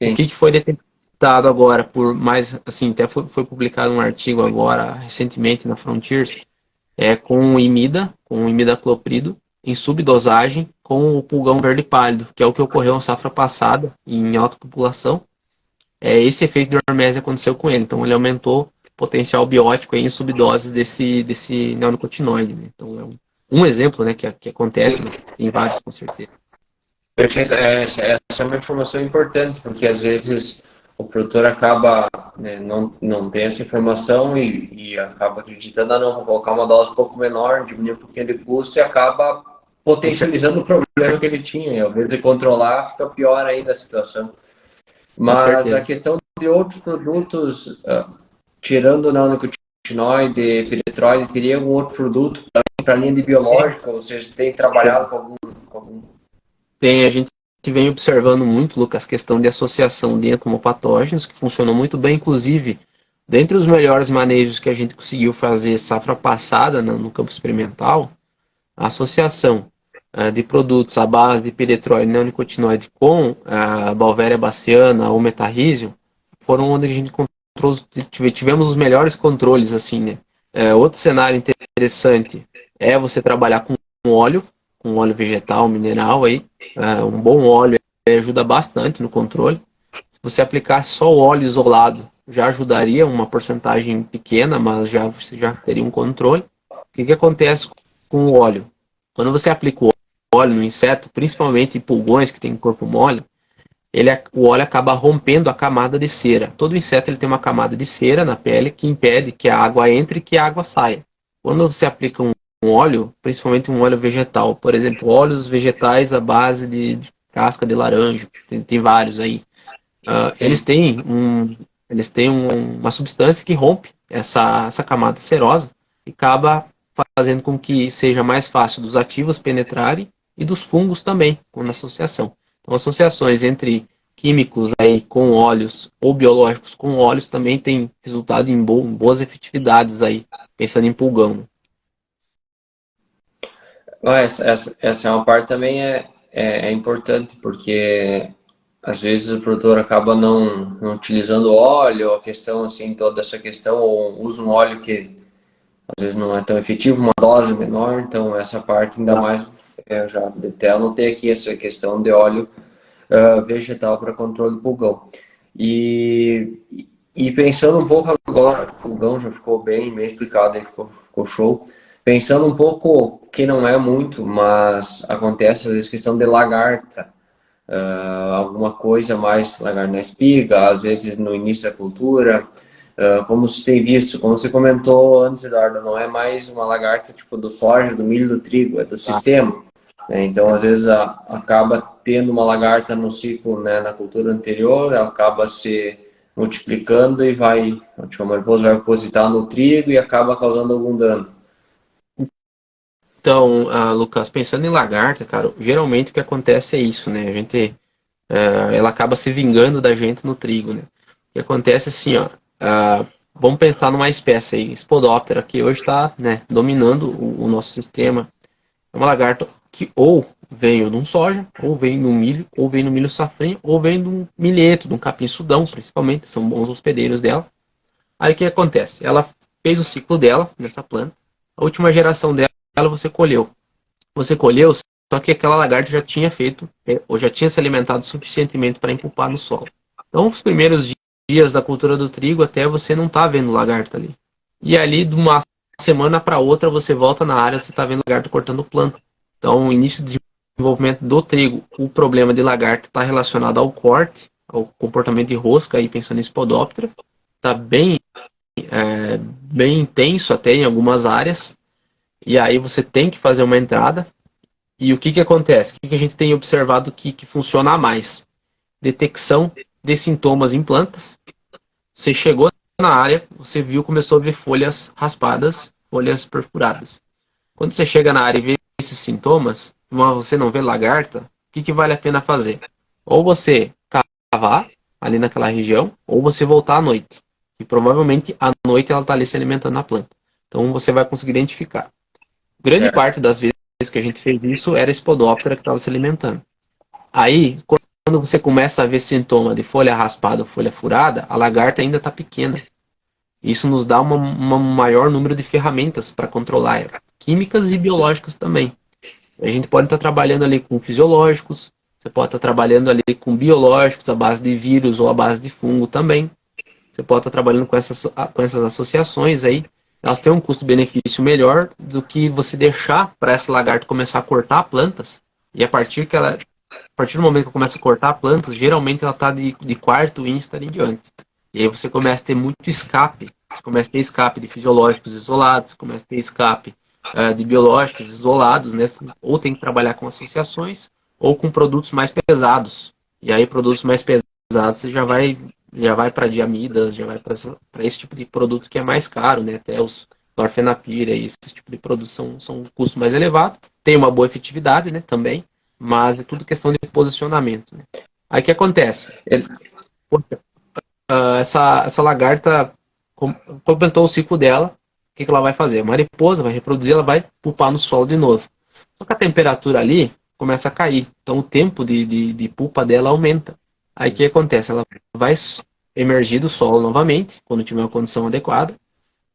Sim. O que foi detectado agora por mais, assim, até foi publicado um artigo agora, recentemente, na Frontiers, com imidacloprido em subdosagem com o pulgão verde pálido, que é o que ocorreu na safra passada em alta população. Esse efeito de hormese aconteceu com ele, então ele aumentou o potencial biótico aí em subdoses desse neonicotinoide. Né? Então é um exemplo, né, que acontece, né? Tem vários com certeza. Perfeito. Essa é uma informação importante, porque às vezes o produtor acaba, né, não tem essa informação e acaba acreditando, não, vou colocar uma dose um pouco menor, diminuir um pouquinho de custo e acaba potencializando o problema que ele tinha. E, ao invés de controlar, fica pior ainda a situação. Mas a questão de outros produtos, tirando o neonicotinoide, piretroide, teria algum outro produto para a linha de biológica? Vocês têm trabalhado com algum? A gente vem observando muito, Lucas, questão de associação de entomopatógenos, que funcionou muito bem, inclusive, dentre os melhores manejos que a gente conseguiu fazer safra passada no campo experimental, a associação de produtos à base de piretroide e neonicotinoide com a Beauveria baciana ou metarrísio foram onde a gente tivemos os melhores controles, assim, né? Outro cenário interessante é você trabalhar com óleo vegetal, mineral aí. Um bom óleo ajuda bastante no controle. Se você aplicar só o óleo isolado, já ajudaria uma porcentagem pequena, mas você já teria um controle. O que acontece com o óleo? Quando você aplica o óleo no inseto, principalmente em pulgões que tem corpo mole, o óleo acaba rompendo a camada de cera. Todo inseto ele tem uma camada de cera na pele que impede que a água entre e que a água saia. Quando você aplica um óleo, principalmente um óleo vegetal, por exemplo, óleos vegetais à base de casca de laranja, tem vários aí. Eles Sim. têm, uma substância que rompe essa camada cerosa e acaba fazendo com que seja mais fácil dos ativos penetrarem e dos fungos também, com associação. Então, associações entre químicos aí com óleos ou biológicos com óleos também tem resultado em boas efetividades aí, pensando em pulgão, né? Essa é uma parte também é importante, porque às vezes o produtor acaba não utilizando óleo, a questão assim, toda essa questão, ou usa um óleo que às vezes não é tão efetivo, uma dose menor, então essa parte ainda mais, eu já até anotei aqui essa questão de óleo vegetal para controle do pulgão. E, e pensando um pouco agora, o pulgão já ficou bem explicado, aí ficou show. Pensando um pouco, que não é muito, mas acontece às vezes questão de lagarta, alguma coisa mais lagarta na espiga, às vezes no início da cultura, como se tem visto, como você comentou antes, Eduardo, não é mais uma lagarta tipo do soja, do milho, do trigo, é do sistema, né? Então, às vezes, acaba tendo uma lagarta no ciclo, né, na cultura anterior, ela acaba se multiplicando e vai, tipo, a mariposa vai depositar no trigo e acaba causando algum dano. Então, Lucas, pensando em lagarta, cara, geralmente o que acontece é isso, né? Ela acaba se vingando da gente no trigo, né? O que acontece assim, ó, vamos pensar numa espécie aí, Spodoptera, que hoje está, né, dominando o nosso sistema. É uma lagarta que ou vem de um soja, ou vem no milho, ou vem no milho safrinha, ou vem de um milheto, de um capim-sudão, principalmente, são bons hospedeiros dela. Aí o que acontece? Ela fez o ciclo dela nessa planta, a última geração dela você colheu. Você colheu, só que aquela lagarta já tinha feito, ou já tinha se alimentado suficientemente para empupar no solo. Então, os primeiros dias da cultura do trigo, até você não está vendo lagarta ali. E ali, de uma semana para outra, você volta na área, você está vendo lagarta cortando planta. Então, o início de desenvolvimento do trigo, o problema de lagarta está relacionado ao corte, ao comportamento de rosca, aí pensando em Spodoptera. Está bem intenso até em algumas áreas. E aí você tem que fazer uma entrada. E o que acontece? O que a gente tem observado que funciona mais? Detecção de sintomas em plantas. Você chegou na área, você viu, começou a ver folhas raspadas, folhas perfuradas. Quando você chega na área e vê esses sintomas, mas você não vê lagarta, o que vale a pena fazer? Ou você cavar ali naquela região, ou você voltar à noite. E provavelmente à noite ela está ali se alimentando na planta. Então você vai conseguir identificar. Grande Certo. parte das vezes que a gente fez isso era Spodoptera que estava se alimentando. Aí, quando você começa a ver sintoma de folha raspada ou folha furada, a lagarta ainda está pequena. Isso nos dá um maior número de ferramentas para controlar ela, químicas e biológicas também. A gente pode estar trabalhando ali com fisiológicos, você pode estar trabalhando ali com biológicos à base de vírus ou à base de fungo também. Você pode estar trabalhando com essas associações aí. Elas têm um custo-benefício melhor do que você deixar para essa lagarta começar a cortar plantas. E a partir do momento que começa a cortar plantas, geralmente ela está de quarto instar em diante. E aí você começa a ter muito escape. Você começa a ter escape de fisiológicos isolados, você começa a ter escape de biológicos isolados, né? Ou tem que trabalhar com associações, ou com produtos mais pesados. E aí produtos mais pesados você já vai para diamidas, já vai para esse tipo de produto que é mais caro, né? Até os norfenapir, esse tipo de produtos são um custo mais elevado. Tem uma boa efetividade, né? Também, mas é tudo questão de posicionamento, né? Aí o que acontece? Essa lagarta completou o ciclo dela. O que ela vai fazer? A mariposa vai reproduzir, ela vai pupar no solo de novo. Só que a temperatura ali começa a cair. Então o tempo de pupa dela aumenta. Aí o que acontece? Ela vai emergir do solo novamente, quando tiver uma condição adequada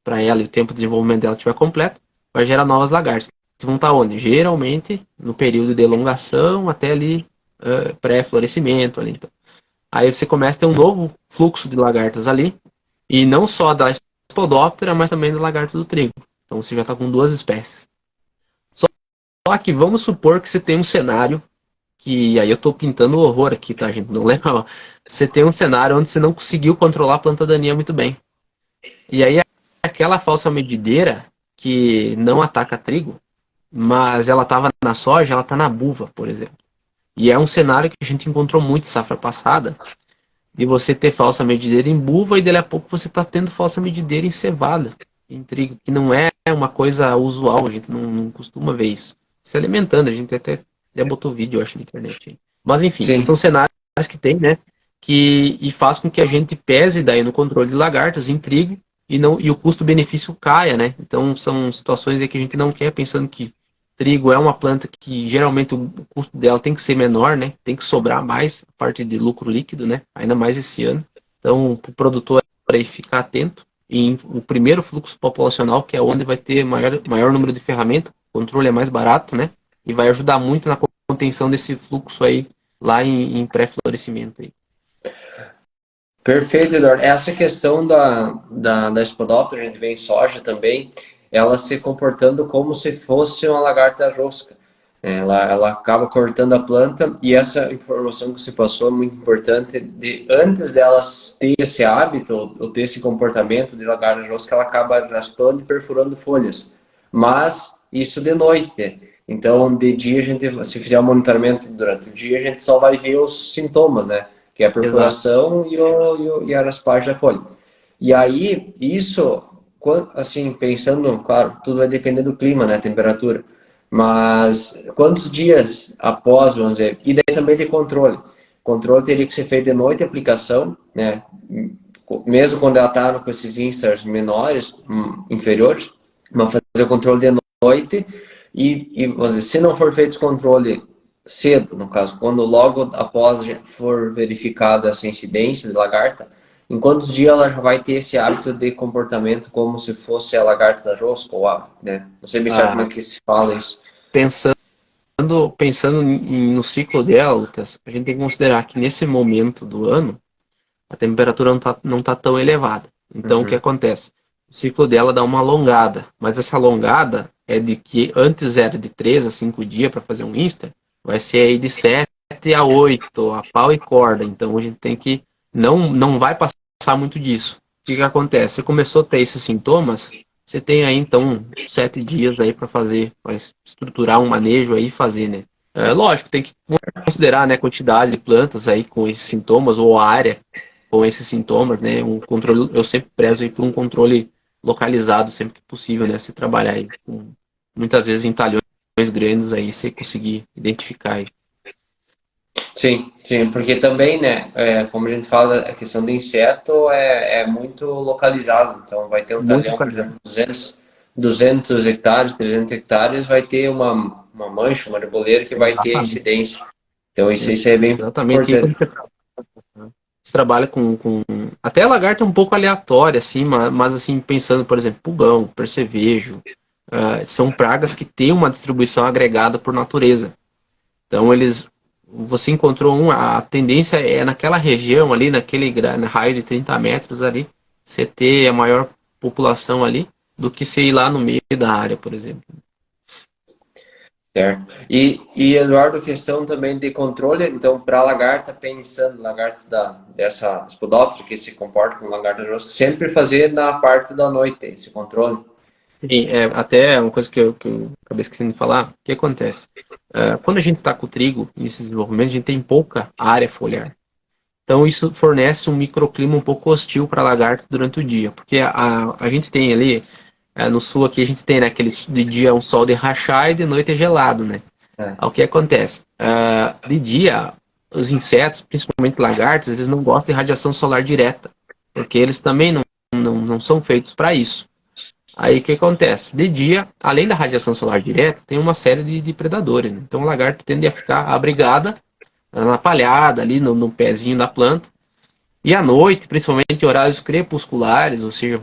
para ela e o tempo de desenvolvimento dela estiver completo, vai gerar novas lagartas. Que vão estar onde? Geralmente no período de elongação até ali pré-florescimento ali. Então. Aí você começa a ter um novo fluxo de lagartas ali, e não só da Spodoptera, mas também da lagarta do trigo. Então você já está com 2 espécies. Só que vamos supor que você tem um cenário, que aí eu estou pintando o horror aqui, tá, gente? Não lembra? Você tem um cenário onde você não conseguiu controlar a planta daninha muito bem. E aí aquela falsa medideira que não ataca trigo, mas ela estava na soja, ela está na buva, por exemplo. E é um cenário que a gente encontrou muito safra passada, de você ter falsa medideira em buva e dali a pouco você está tendo falsa medideira em cevada, em trigo, que não é uma coisa usual, a gente não costuma ver isso. Se alimentando, a gente até já botou vídeo, eu acho, na internet. Mas enfim, Sim. são cenários que tem, né? E faz com que a gente pese daí no controle de lagartas em trigo e o custo-benefício caia, né? Então são situações aí que a gente não quer, pensando que trigo é uma planta que geralmente o custo dela tem que ser menor, né? Tem que sobrar mais a parte de lucro líquido, né? Ainda mais esse ano. Então, para o produtor aí ficar atento em o primeiro fluxo populacional, que é onde vai ter maior número de ferramentas, o controle é mais barato, né? E vai ajudar muito na contenção desse fluxo aí lá em pré-florescimento aí. Perfeito, Eduardo. Essa questão da Spodoptera, a gente vê em soja também, ela se comportando como se fosse uma lagarta rosca. Ela acaba cortando a planta, e essa informação que você passou é muito importante. Antes delas ter esse hábito, ou ter esse comportamento de lagarta rosca, ela acaba raspando e perfurando folhas. Mas isso de noite. Então, de dia, a gente, se fizer o monitoramento durante o dia, a gente só vai ver os sintomas, né? Que é a Exato. perfuração e a raspagem da folha. E aí, isso, assim, pensando, claro, tudo vai depender do clima, né? Temperatura. Mas quantos dias após, vamos dizer, e daí também de controle. Controle teria que ser feito de noite a aplicação, né? Mesmo quando ela está com esses instars menores, inferiores, mas fazer o controle de noite vamos dizer, se não for feito esse controle cedo, no caso, quando logo após for verificada essa incidência de lagarta, em quantos dias ela já vai ter esse hábito de comportamento como se fosse a lagarta da rosca, ou né? Não sei bem certo como é que se fala isso. Pensando no ciclo dela, Lucas, a gente tem que considerar que nesse momento do ano a temperatura não tá tão elevada. Então, o que acontece? O ciclo dela dá uma alongada, mas essa alongada é de que antes era de 3 a 5 dias para fazer um Insta, vai ser aí de 7 a 8, a pau e corda. Então, a gente tem que não vai passar muito disso. O que acontece? Você começou a ter esses sintomas, você tem aí, então, 7 dias aí para fazer, para estruturar um manejo aí e fazer, né? É, lógico, tem que considerar, né, a quantidade de plantas aí com esses sintomas ou a área com esses sintomas, né? Um controle, eu sempre prezo aí por um controle localizado sempre que possível, né? Se trabalhar aí com, muitas vezes em talhões grandes aí, você conseguir identificar aí. Sim, sim, porque também, né, como a gente fala, a questão do inseto é muito localizado. Então, vai ter um Muito talhão, por localizado. exemplo, 200 hectares, 300 hectares, vai ter uma mancha, uma reboleira que vai ter Exatamente. incidência. Então, isso é bem Exatamente. E quando importante. você trabalha com até lagarta é um pouco aleatória, assim, mas assim, pensando, por exemplo, pulgão, percevejo, são pragas que têm uma distribuição agregada por natureza. Então você encontrou a tendência é naquela região ali, na raio de 30 metros ali, você ter a maior população ali, do que você ir lá no meio da área, por exemplo. Certo. Eduardo, questão também de controle, então, para lagarta, pensando, lagartas dessa Spodoptera, que se comporta como lagarta rosca, sempre fazer na parte da noite esse controle. Sim, até uma coisa que eu acabei esquecendo de falar, o que acontece? Quando a gente está com o trigo em desenvolvimento, a gente tem pouca área foliar. Então isso fornece um microclima um pouco hostil para lagarto durante o dia, porque a gente tem ali, no sul aqui, a gente tem, né, de dia um sol de rachar e de noite é gelado, né? É. O que acontece? De dia, os insetos, principalmente lagartos, eles não gostam de radiação solar direta, porque eles também não são feitos para isso. Aí o que acontece? De dia, além da radiação solar direta, tem uma série de predadores, né? Então o lagarto tende a ficar abrigada na palhada ali no pezinho da planta. E à noite, principalmente em horários crepusculares, ou seja,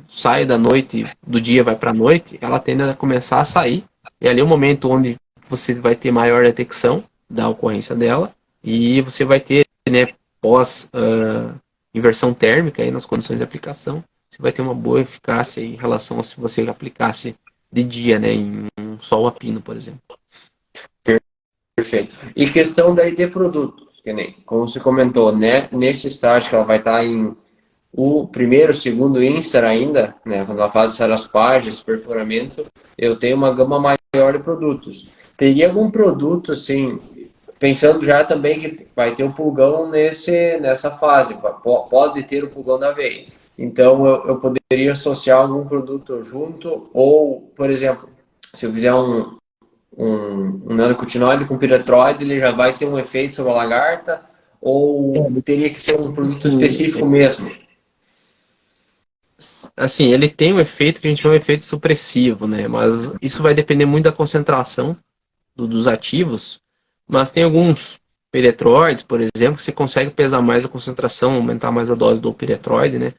sai da noite, do dia vai para a noite, ela tende a começar a sair. E ali é o momento onde você vai ter maior detecção da ocorrência dela e você vai ter, né, pós inversão térmica aí nas condições de aplicação, você vai ter uma boa eficácia em relação a se você aplicasse de dia, né, em um sol a pino, por exemplo. Perfeito. E questão daí de produtos, que nem, como você comentou, né, nesse estágio que ela vai estar em o primeiro, segundo Instar ainda, né, quando ela faz as páginas, perfuramento, eu tenho uma gama maior de produtos. Teria algum produto, assim, pensando já também que vai ter o pulgão nessa fase, pode ter o pulgão da veia. Então, eu poderia associar algum produto junto, ou, por exemplo, se eu fizer um nanocutinoide com piretroide, ele já vai ter um efeito sobre a lagarta, ou teria que ser um produto específico mesmo? Assim, ele tem um efeito que a gente chama de efeito supressivo, né? Mas isso vai depender muito da concentração dos ativos. Mas tem alguns piretroides, por exemplo, que você consegue pesar mais a concentração, aumentar mais a dose do piretroide, né?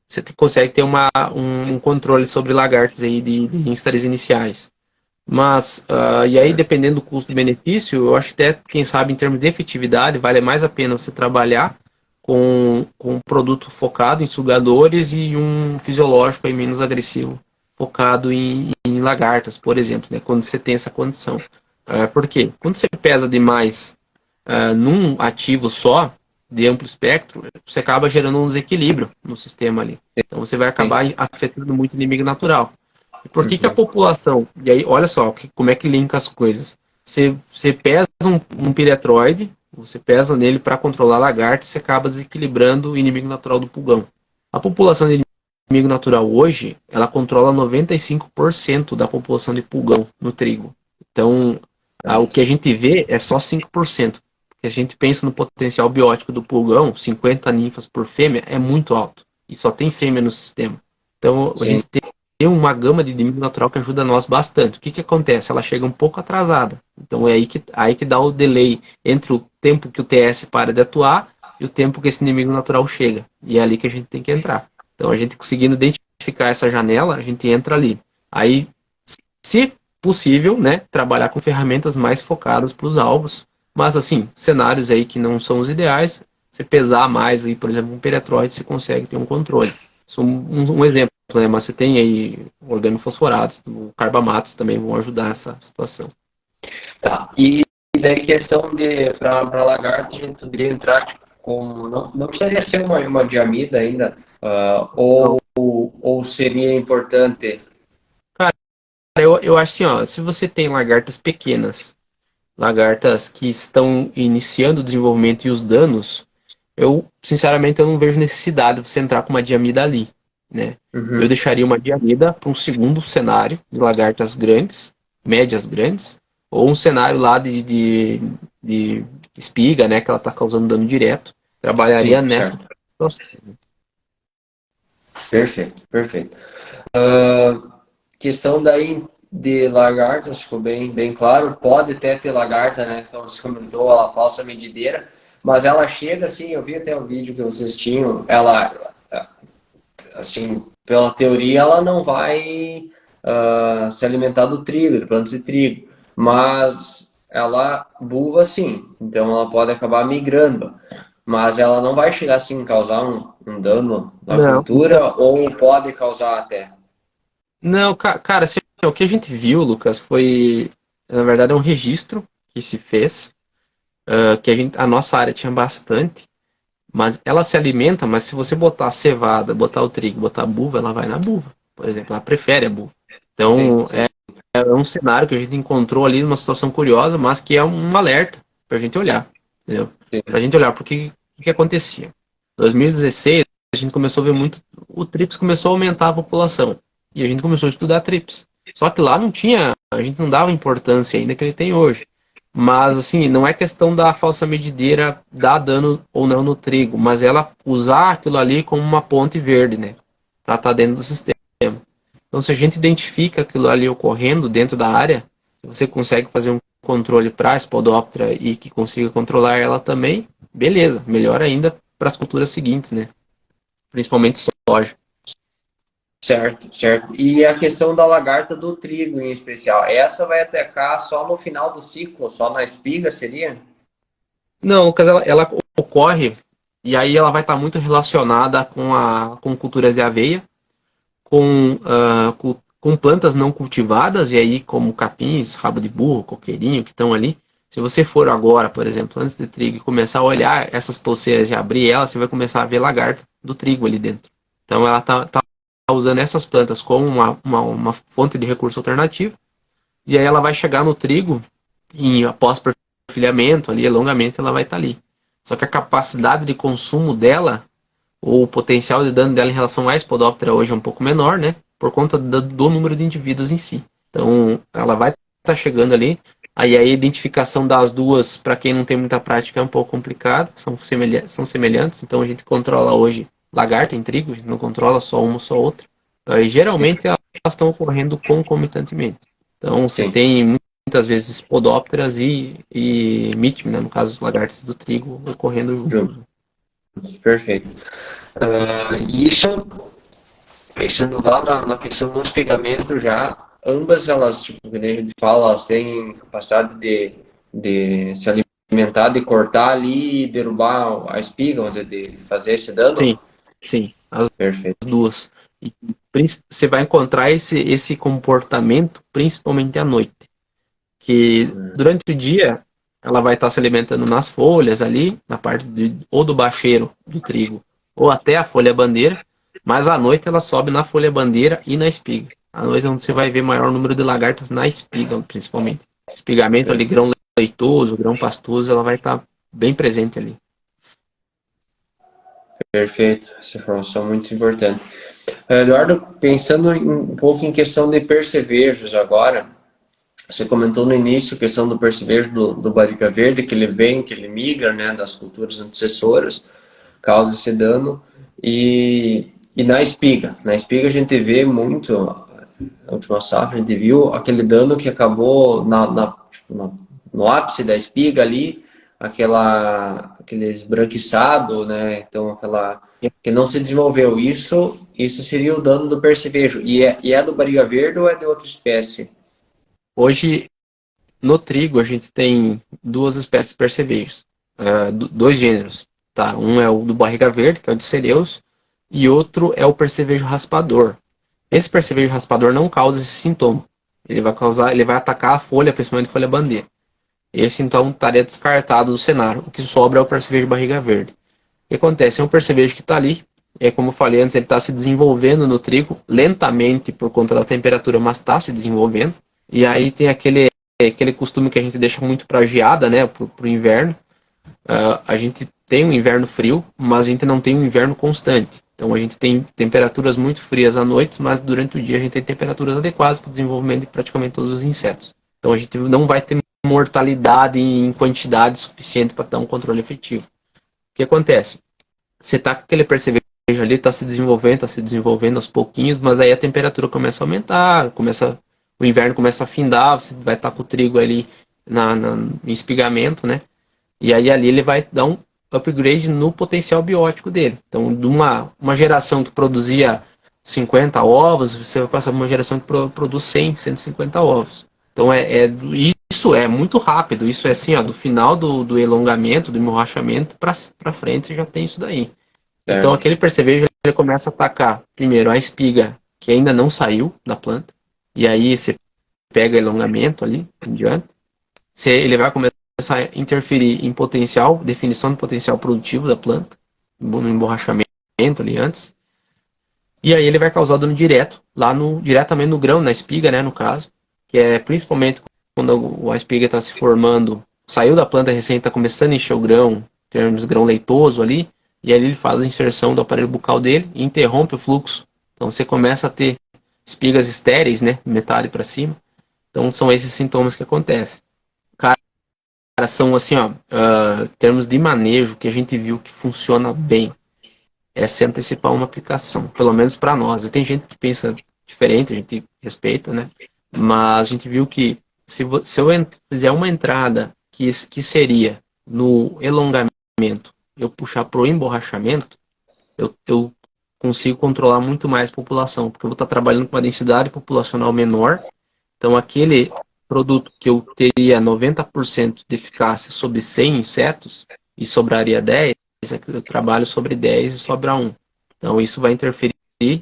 Você consegue ter um controle sobre lagartos aí de instares iniciais. Mas, e aí dependendo do custo-benefício, eu acho que até, quem sabe, em termos de efetividade, vale mais a pena você trabalhar com um produto focado em sugadores e um fisiológico aí menos agressivo, focado em lagartas, por exemplo, né, quando você tem essa condição. Por quê? Quando você pesa demais num ativo só, de amplo espectro, você acaba gerando um desequilíbrio no sistema ali. Então você vai acabar afetando muito o inimigo natural. E por que a população... E aí, olha só, como é que linka as coisas. Você pesa um piretroide, você pesa nele para controlar lagarto, você acaba desequilibrando o inimigo natural do pulgão. A população de inimigo natural hoje, ela controla 95% da população de pulgão no trigo. Então, o que a gente vê é só 5%. Porque a gente pensa no potencial biótico do pulgão, 50 ninfas por fêmea, é muito alto. E só tem fêmea no sistema. Então, a gente tem uma gama de inimigo natural que ajuda nós bastante. O que acontece? Ela chega um pouco atrasada. Então é aí que dá o delay entre o tempo que o TS para de atuar e o tempo que esse inimigo natural chega. E é ali que a gente tem que entrar. Então a gente conseguindo identificar essa janela, a gente entra ali. Aí, se possível, né, trabalhar com ferramentas mais focadas para os alvos. Mas assim, cenários aí que não são os ideais, você pesar mais, aí, por exemplo, um piretroide, você consegue ter um controle. Isso é um exemplo, né? Mas você tem aí organofosforados, carbamatos também vão ajudar essa situação. Tá. E daí questão de para lagarto, a gente poderia entrar com. Não precisaria ser uma diamida ainda, ou seria importante? Cara, eu acho assim, ó, se você tem lagartas pequenas, lagartas que estão iniciando o desenvolvimento e os danos, sinceramente, eu não vejo necessidade de você entrar com uma diamida ali, né? Uhum. Eu deixaria uma diamida para um segundo cenário de lagartas grandes, médias grandes, ou um cenário lá de espiga, né, que ela está causando dano direto. Trabalharia nessa situação. Perfeito, perfeito. Questão daí de lagartas, ficou bem claro. Pode até ter lagarta, né? Como você comentou, a falsa medideira. Mas ela chega assim, eu vi até o vídeo que vocês tinham, ela, assim, pela teoria, ela não vai se alimentar do trigo, de plantas de trigo. Mas ela bulva sim, então ela pode acabar migrando. Mas ela não vai chegar assim, causar um dano na Não, cultura, ou pode causar até. não, cara, assim, o que a gente viu, Lucas, foi, na verdade, é um registro que se fez, que a nossa área tinha bastante, mas ela se alimenta, mas se você botar a cevada, botar o trigo, botar a buva, ela vai na buva. Por exemplo, ela prefere a buva. Então, Sim. é um cenário que a gente encontrou ali numa situação curiosa, mas que é um alerta para a gente olhar, entendeu? Para a gente olhar, porque o que acontecia? Em 2016, a gente começou a ver muito, o TRIPS começou a aumentar a população, e a gente começou a estudar TRIPS. Só que lá não tinha, a gente não dava a importância ainda que ele tem hoje. Mas, assim, não é questão da falsa medideira dar dano ou não no trigo, mas ela usar aquilo ali como uma ponte verde, né? Para estar dentro do sistema. Então, se a gente identifica aquilo ali ocorrendo dentro da área, se você consegue fazer um controle para a Spodoptera e que consiga controlar ela também, beleza, melhor ainda para as culturas seguintes, né? Principalmente soja. Certo, certo. E a questão da lagarta do trigo em especial, essa vai atacar só no final do ciclo, só na espiga, seria? Não, no caso, ela ocorre e aí ela vai estar muito relacionada com culturas de aveia, com plantas não cultivadas, e aí como capins, rabo de burro, coqueirinho, que estão ali. Se você for agora, por exemplo, antes de trigo, e começar a olhar essas touceiras e abrir elas, você vai começar a ver lagarta do trigo ali dentro. Então ela tá usando essas plantas como uma fonte de recurso alternativo, e aí ela vai chegar no trigo, e após perfilhamento, ali, alongamento, ela vai estar ali. Só que a capacidade de consumo dela, ou o potencial de dano dela em relação à Spodoptera hoje é um pouco menor, né? Por conta do número de indivíduos em si. Então, ela vai estar chegando ali. Aí a identificação das duas, para quem não tem muita prática, é um pouco complicado. São semelhantes. Então, a gente controla hoje lagarta em trigo, a gente não controla só uma ou só outra. Aí, geralmente, elas estão ocorrendo concomitantemente. Então, você Sim. tem muitas vezes Spodopteras e Mitme, né? No caso, os lagartos do trigo, ocorrendo juntos. Junto. Perfeito. Isso, pensando lá na questão dos pigamentos já, ambas elas, tipo, que nem a gente fala, elas têm capacidade de se alimentar, de cortar ali e derrubar a espiga, vamos dizer, de fazer esse dano? Sim, sim. As Perfeito. duas. E você vai encontrar esse comportamento principalmente à noite. Que durante o dia ela vai estar se alimentando nas folhas ali, na parte ou do bacheiro do trigo, ou até a folha bandeira, mas à noite ela sobe na folha bandeira e na espiga. À noite é onde você vai ver maior número de lagartas na espiga, principalmente. Espigamento ali, grão leitoso, grão pastoso, ela vai estar bem presente ali. Perfeito, essa informação é muito importante. Eduardo, pensando um pouco em questão de percevejos agora, você comentou no início a questão do percevejo do barriga verde, que ele vem, que ele migra, né, das culturas antecessoras, causa esse dano, e na espiga a gente vê muito, na última safra a gente viu aquele dano que acabou no ápice da espiga ali, aquele esbranquiçado, né? Então aquela que não se desenvolveu. Isso seria o dano do percevejo. E é do barriga verde ou é de outra espécie? Hoje, no trigo, a gente tem duas espécies de percevejos, dois gêneros. Tá? Um é o do barriga verde, que é o de cereus, e outro é o percevejo raspador. Esse percevejo raspador não causa esse sintoma. Ele vai atacar a folha, principalmente a folha bandeira. Esse então estaria descartado do cenário. O que sobra é o percevejo barriga verde. O que acontece? É um percevejo que está ali. Como eu falei antes, ele está se desenvolvendo no trigo, lentamente por conta da temperatura, mas está se desenvolvendo. E aí tem aquele costume que a gente deixa muito para a geada, né, para o inverno. A gente tem um inverno frio, mas a gente não tem um inverno constante. Então a gente tem temperaturas muito frias à noite, mas durante o dia a gente tem temperaturas adequadas para o desenvolvimento de praticamente todos os insetos. Então a gente não vai ter mortalidade em quantidade suficiente para dar um controle efetivo. O que acontece? Você está com aquele percevejo ali, está se desenvolvendo aos pouquinhos, mas aí a temperatura começa a aumentar, o inverno começa a findar, você vai estar com o trigo ali em espigamento, né? E aí ali ele vai dar um upgrade no potencial biótico dele. Então, de uma geração que produzia 50 ovos, você vai passar para uma geração que produz 100, 150 ovos. Então, isso é muito rápido. Isso é assim, ó, do final do elongamento, do emborrachamento, para frente você já tem isso daí. Então, aquele percevejo ele começa a atacar, primeiro, a espiga que ainda não saiu da planta. E aí você pega elongamento ali, em diante. Ele vai começar a interferir em definição do potencial produtivo da planta, no emborrachamento ali antes. E aí ele vai causar dano direto, diretamente no grão, na espiga, né, no caso, que é principalmente quando a espiga está se formando, saiu da planta recém, está começando a encher o grão, termos grão leitoso ali, e aí ele faz a inserção do aparelho bucal dele e interrompe o fluxo. Então você começa a ter espigas estéreis, né, metade para cima. Então são esses sintomas que acontecem. Cara, são assim, ó, termos de manejo que a gente viu que funciona bem é se antecipar uma aplicação, pelo menos para nós. E tem gente que pensa diferente, a gente respeita, né? Mas a gente viu que se eu fizer uma entrada que seria no elongamento, eu puxar pro emborrachamento, eu consigo controlar muito mais a população, porque eu vou estar trabalhando com uma densidade populacional menor. Então, aquele produto que eu teria 90% de eficácia sobre 100 insetos e sobraria 10, aqui eu trabalho sobre 10 e sobra 1. Então, isso vai interferir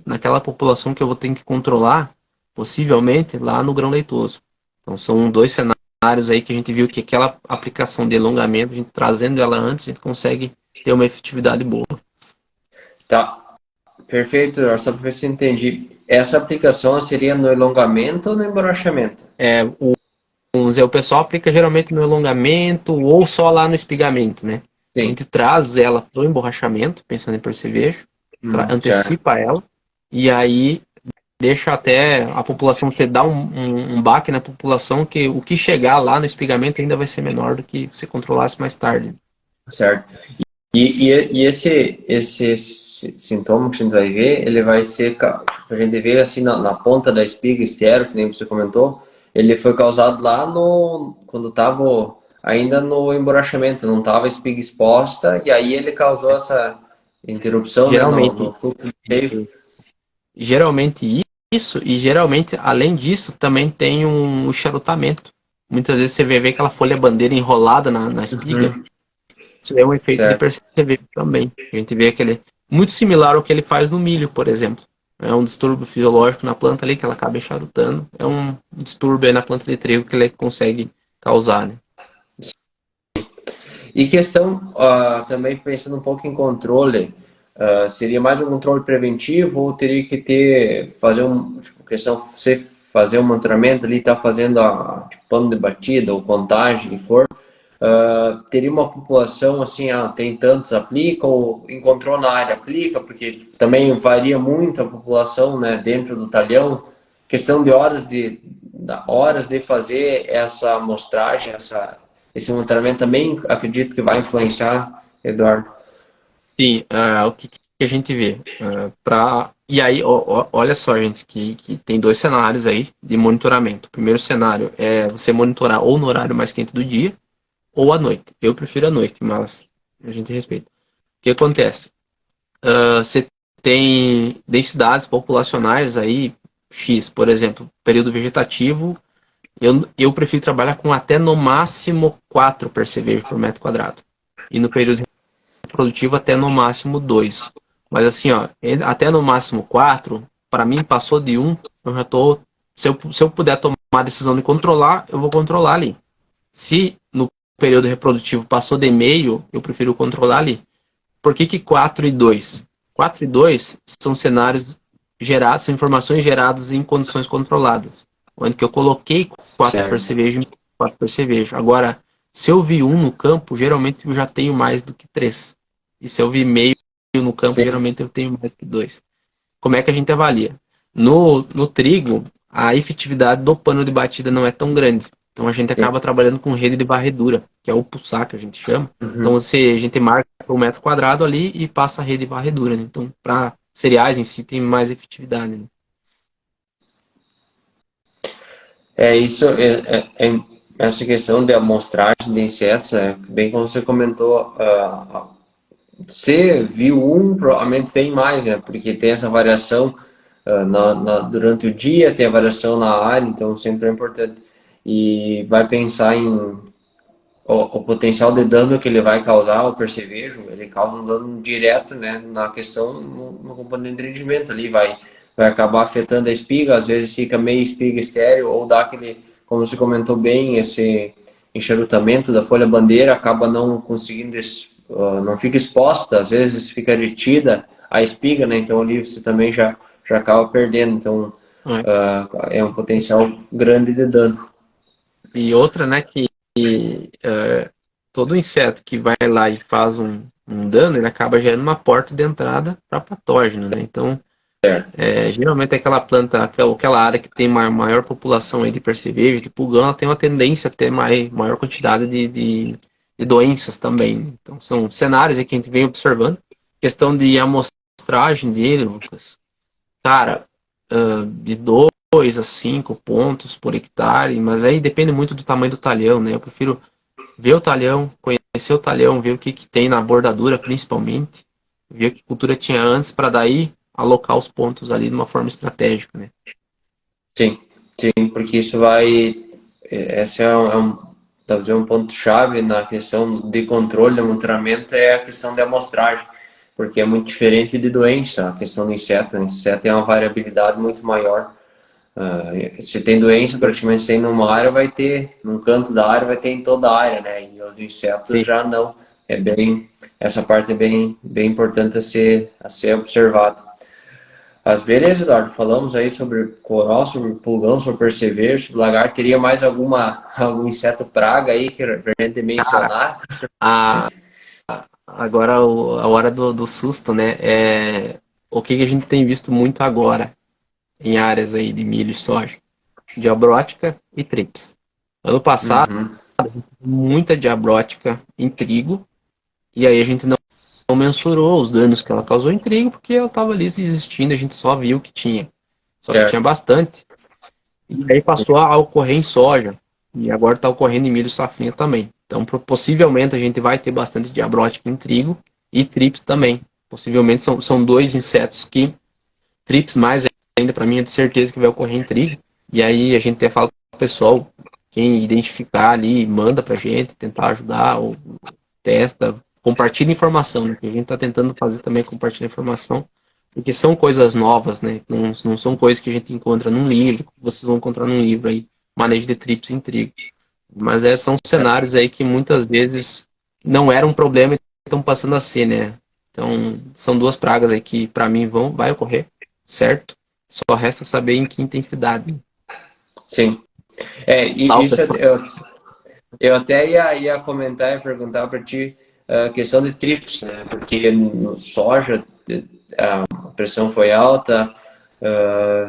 naquela população que eu vou ter que controlar, possivelmente, lá no grão leitoso. Então, são dois cenários aí que a gente viu que aquela aplicação de alongamento, a gente trazendo ela antes, a gente consegue ter uma efetividade boa. Tá, perfeito, Eduardo. Só para ver se eu entendi. Essa aplicação seria no elongamento ou no emborrachamento? O pessoal aplica geralmente no alongamento ou só lá no espigamento, né? A Sim. gente traz ela para o emborrachamento, pensando em percevejo, Certo. antecipa ela, e aí deixa até a população, você dá um baque na população que o que chegar lá no espigamento ainda vai ser menor do que se controlasse mais tarde. Certo. E esse sintoma que a gente vai ver, ele vai ser, tipo, a gente vê assim na ponta da espiga estero, que nem você comentou, ele foi causado lá quando estava ainda no emborrachamento, não estava a espiga exposta, e aí ele causou essa interrupção, né, no Geralmente, fluxo de seiva. geralmente isso, e geralmente, além disso, também tem um charutamento. Muitas vezes você vê aquela folha bandeira enrolada na espiga. Uhum. Isso é um efeito de Certo. percevejo também. A gente vê aquele muito similar ao que ele faz no milho, por exemplo. É um distúrbio fisiológico na planta ali que ela acaba encharutando. É um distúrbio aí na planta de trigo que ele consegue causar, né? E questão, também pensando um pouco em controle, seria mais um controle preventivo ou teria que fazer tipo, questão, você fazer um monitoramento ali, tá fazendo tipo, plano de batida ou contagem, que for, teria uma população assim, tem tantos aplica ou encontrou na área aplica, porque também varia muito a população, né, dentro do talhão, questão de horas de fazer essa amostragem, esse monitoramento também acredito que vai influenciar, Eduardo. Sim, o que a gente vê? E aí, olha só, gente, que tem dois cenários aí de monitoramento. O primeiro cenário é você monitorar ou no horário mais quente do dia ou à noite. Eu prefiro à noite, mas a gente respeita. O que acontece? Você tem densidades populacionais aí, X, por exemplo, período vegetativo, eu prefiro trabalhar com até no máximo 4 percevejos por metro quadrado. E no período reprodutivo até no máximo 2. Mas assim, ó, até no máximo 4, para mim passou de 1, eu já tô. Se eu puder tomar a decisão de controlar, eu vou controlar ali. Se no período reprodutivo passou de meio, eu prefiro controlar ali. Por que 4 e 2? 4 e 2 são cenários gerados, são informações geradas em condições controladas, onde que eu coloquei 4 Certo. percevejos e 4 percevejos. Agora, se eu vi um no campo, geralmente eu já tenho mais do que 3. E se eu vi meio no campo, Sim. geralmente eu tenho mais que 2. Como é que a gente avalia? No trigo, a efetividade do pano de batida não é tão grande. Então a gente acaba trabalhando com rede de varredura, que é o pulsar que a gente chama. Então Uhum. a gente marca o metro quadrado ali e passa a rede de varredura. Né? Então, para cereais em si tem mais efetividade. Né? Isso, essa questão de amostragem de insetos, bem como você comentou, se viu provavelmente tem mais, né? Porque tem essa variação durante o dia, tem a variação na área, então sempre é importante. E vai pensar em o potencial de dano que ele vai causar ao percevejo, ele causa um dano direto, né, na questão no componente de rendimento ali, vai acabar afetando a espiga, às vezes fica meio espiga estéreo, ou dá aquele, como você comentou bem, esse enxarutamento da folha bandeira, acaba não conseguindo, não fica exposta, às vezes fica retida a espiga, né, então ali você também já acaba perdendo, então É. é um potencial grande de dano. E outra, né, que todo inseto que vai lá e faz um dano, ele acaba gerando uma porta de entrada para patógeno, né? Então, geralmente aquela planta, aquela área que tem maior população aí de percevejo, de pulgão, ela tem uma tendência a ter maior quantidade de doenças também. Então, são cenários aí que a gente vem observando. Questão de amostragem dele, Lucas. Cara, de 2 a 5 pontos por hectare, mas aí depende muito do tamanho do talhão, né? Eu prefiro ver o talhão, conhecer o talhão, ver o que, que tem na bordadura principalmente, ver que cultura tinha antes, para daí alocar os pontos ali de uma forma estratégica, né? Sim, sim, porque isso vai. Esse talvez um ponto-chave na questão de controle do monitoramento é a questão da amostragem, porque é muito diferente de doença, a questão do inseto. O inseto tem uma variabilidade muito maior. Se tem doença, praticamente sem numa área, vai ter, num canto da área, vai ter em toda a área, né? E os insetos Sim. já não. Essa parte é bem importante a ser observada. Mas beleza, Eduardo, falamos aí sobre coró, sobre pulgão, sobre percevejo, sobre lagarto. Teria mais algum inseto praga aí que pra gente Cara, mencionar? a, agora a hora do susto, né? O que a gente tem visto muito agora em áreas aí de milho e soja? Diabrótica e trips. Ano passado, Uhum, muita diabrótica em trigo, e aí a gente não mensurou os danos que ela causou em trigo, porque ela estava ali existindo, a gente só viu que tinha. Só que tinha certo. bastante. E aí passou a ocorrer em soja, e agora está ocorrendo em milho safrinha também. Então, possivelmente a gente vai ter bastante diabrótica em trigo e trips também. Possivelmente são dois insetos que, trips mais ainda para mim é de certeza que vai ocorrer em trigo. E aí a gente até fala para o pessoal, quem identificar ali, manda para a gente, tentar ajudar, ou testa, compartilha informação, né? Que a gente está tentando fazer também compartilhar informação, porque são coisas novas, né? Não são coisas que a gente encontra num livro, que vocês vão encontrar num livro aí, manejo de trips em trigo. Mas são cenários aí que muitas vezes não eram um problema e estão passando a ser, né? Então, são duas pragas aí que, para mim, vai ocorrer, certo? Só resta saber em que intensidade. Sim. E Alta isso essa. eu até ia comentar e perguntar para ti a questão de trips, né? Porque no soja a pressão foi alta,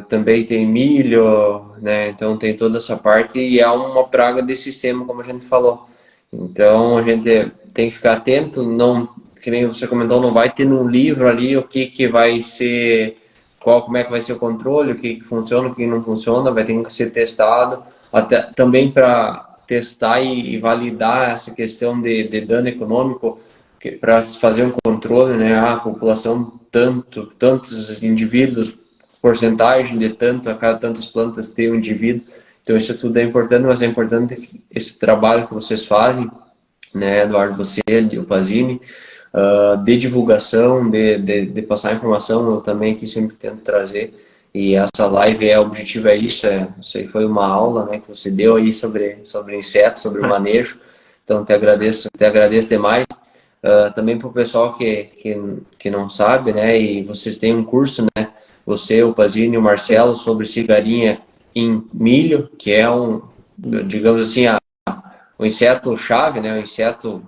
também tem milho, né? Então tem toda essa parte e é uma praga de sistema, como a gente falou. Então a gente tem que ficar atento, não, que nem você comentou, não vai ter num livro ali o que vai ser, como é que vai ser o controle, o que funciona, o que não funciona, vai ter que ser testado, até também para testar e validar essa questão de dano econômico, para fazer um controle, né? A população, tantos indivíduos, porcentagem de tanto, a cada tantas plantas tem um indivíduo. Então, isso tudo é importante, mas é importante esse trabalho que vocês fazem, né, Eduardo, você e o Pazini, de divulgação, de passar informação, eu também aqui sempre tento trazer. E essa live, o objetivo é isso, isso aí foi uma aula, né, que você deu aí sobre insetos, sobre o manejo. Então, te agradeço demais. Também para o pessoal que não sabe, né, e vocês têm um curso, né, você, o Pazini e o Marcelo, sobre cigarinha em milho, que é digamos assim, o inseto-chave, né, o inseto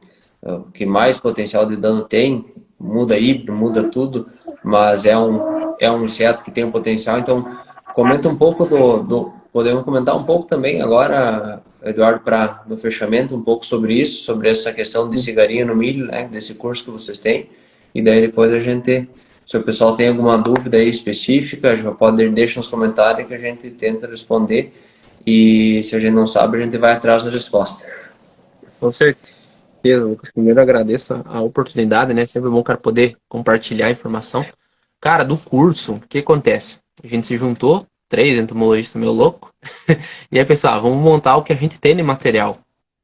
que mais potencial de dano tem, muda híbrido, muda tudo, mas é um inseto que tem um potencial. Então, comenta um pouco podemos comentar um pouco também agora, Eduardo, para no fechamento, um pouco sobre isso, sobre essa questão de cigarinha no milho, né, desse curso que vocês têm, e daí depois a gente, se o pessoal tem alguma dúvida aí específica, já pode deixar nos comentários que a gente tenta responder, e se a gente não sabe, a gente vai atrás da resposta. Com certeza, Lucas. Primeiro eu agradeço a oportunidade, né? Sempre bom, cara, poder compartilhar a informação. Cara, do curso, o que acontece? A gente se juntou, 3 entomologistas meio louco, e aí pensar, vamos montar o que a gente tem de material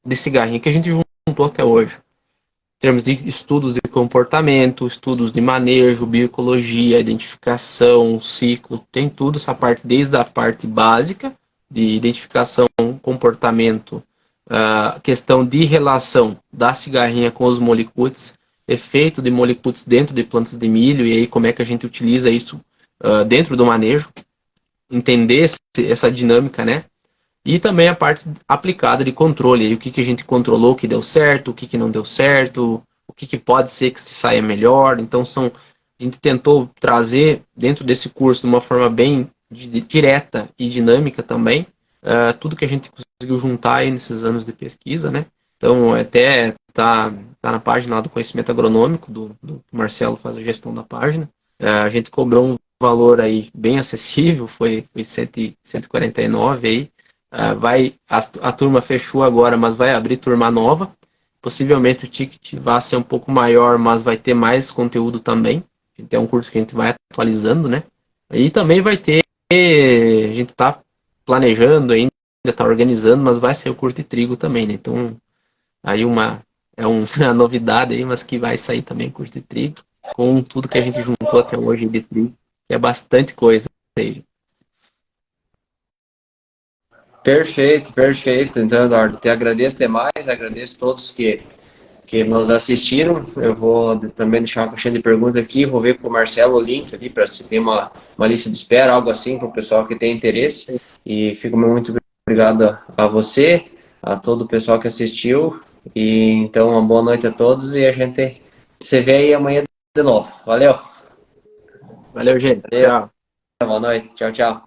de cigarrinho que a gente juntou até hoje. Em termos de estudos de comportamento, estudos de manejo, bioecologia, identificação, ciclo, tem tudo essa parte, desde a parte básica de identificação, comportamento, questão de relação da cigarrinha com os molicutes, efeito de molicutes dentro de plantas de milho, e aí como é que a gente utiliza isso dentro do manejo, entender essa dinâmica, né? E também a parte aplicada de controle, aí, o que a gente controlou que deu certo, o que não deu certo, o que pode ser que se saia melhor. Então, a gente tentou trazer dentro desse curso de uma forma bem direta e dinâmica também, tudo que a gente conseguiu juntar aí nesses anos de pesquisa, né? Então, até tá na página lá do conhecimento agronômico, do Marcelo faz a gestão da página. A gente cobrou valor aí bem acessível, foi 149 aí. A turma fechou agora, mas vai abrir turma nova. Possivelmente o ticket vai ser um pouco maior, mas vai ter mais conteúdo também. É um curso que a gente vai atualizando, né? E também vai ter, a gente está planejando ainda, está organizando, mas vai ser o curso de trigo também, né? Então, aí uma novidade aí, mas que vai sair também curso de trigo, com tudo que a gente juntou até hoje de trigo, que é bastante coisa aí. Perfeito, perfeito. Então, Eduardo, te agradeço demais, agradeço a todos que nos assistiram. Eu vou também deixar uma caixinha de perguntas aqui, vou ver com o Marcelo o link ali para se ter uma lista de espera, algo assim, para o pessoal que tem interesse. E fico muito obrigado a você, a todo o pessoal que assistiu. E então, uma boa noite a todos e a gente se vê aí amanhã de novo. Valeu, Valeu, gente. valeu, Tchau. boa noite, tchau, tchau.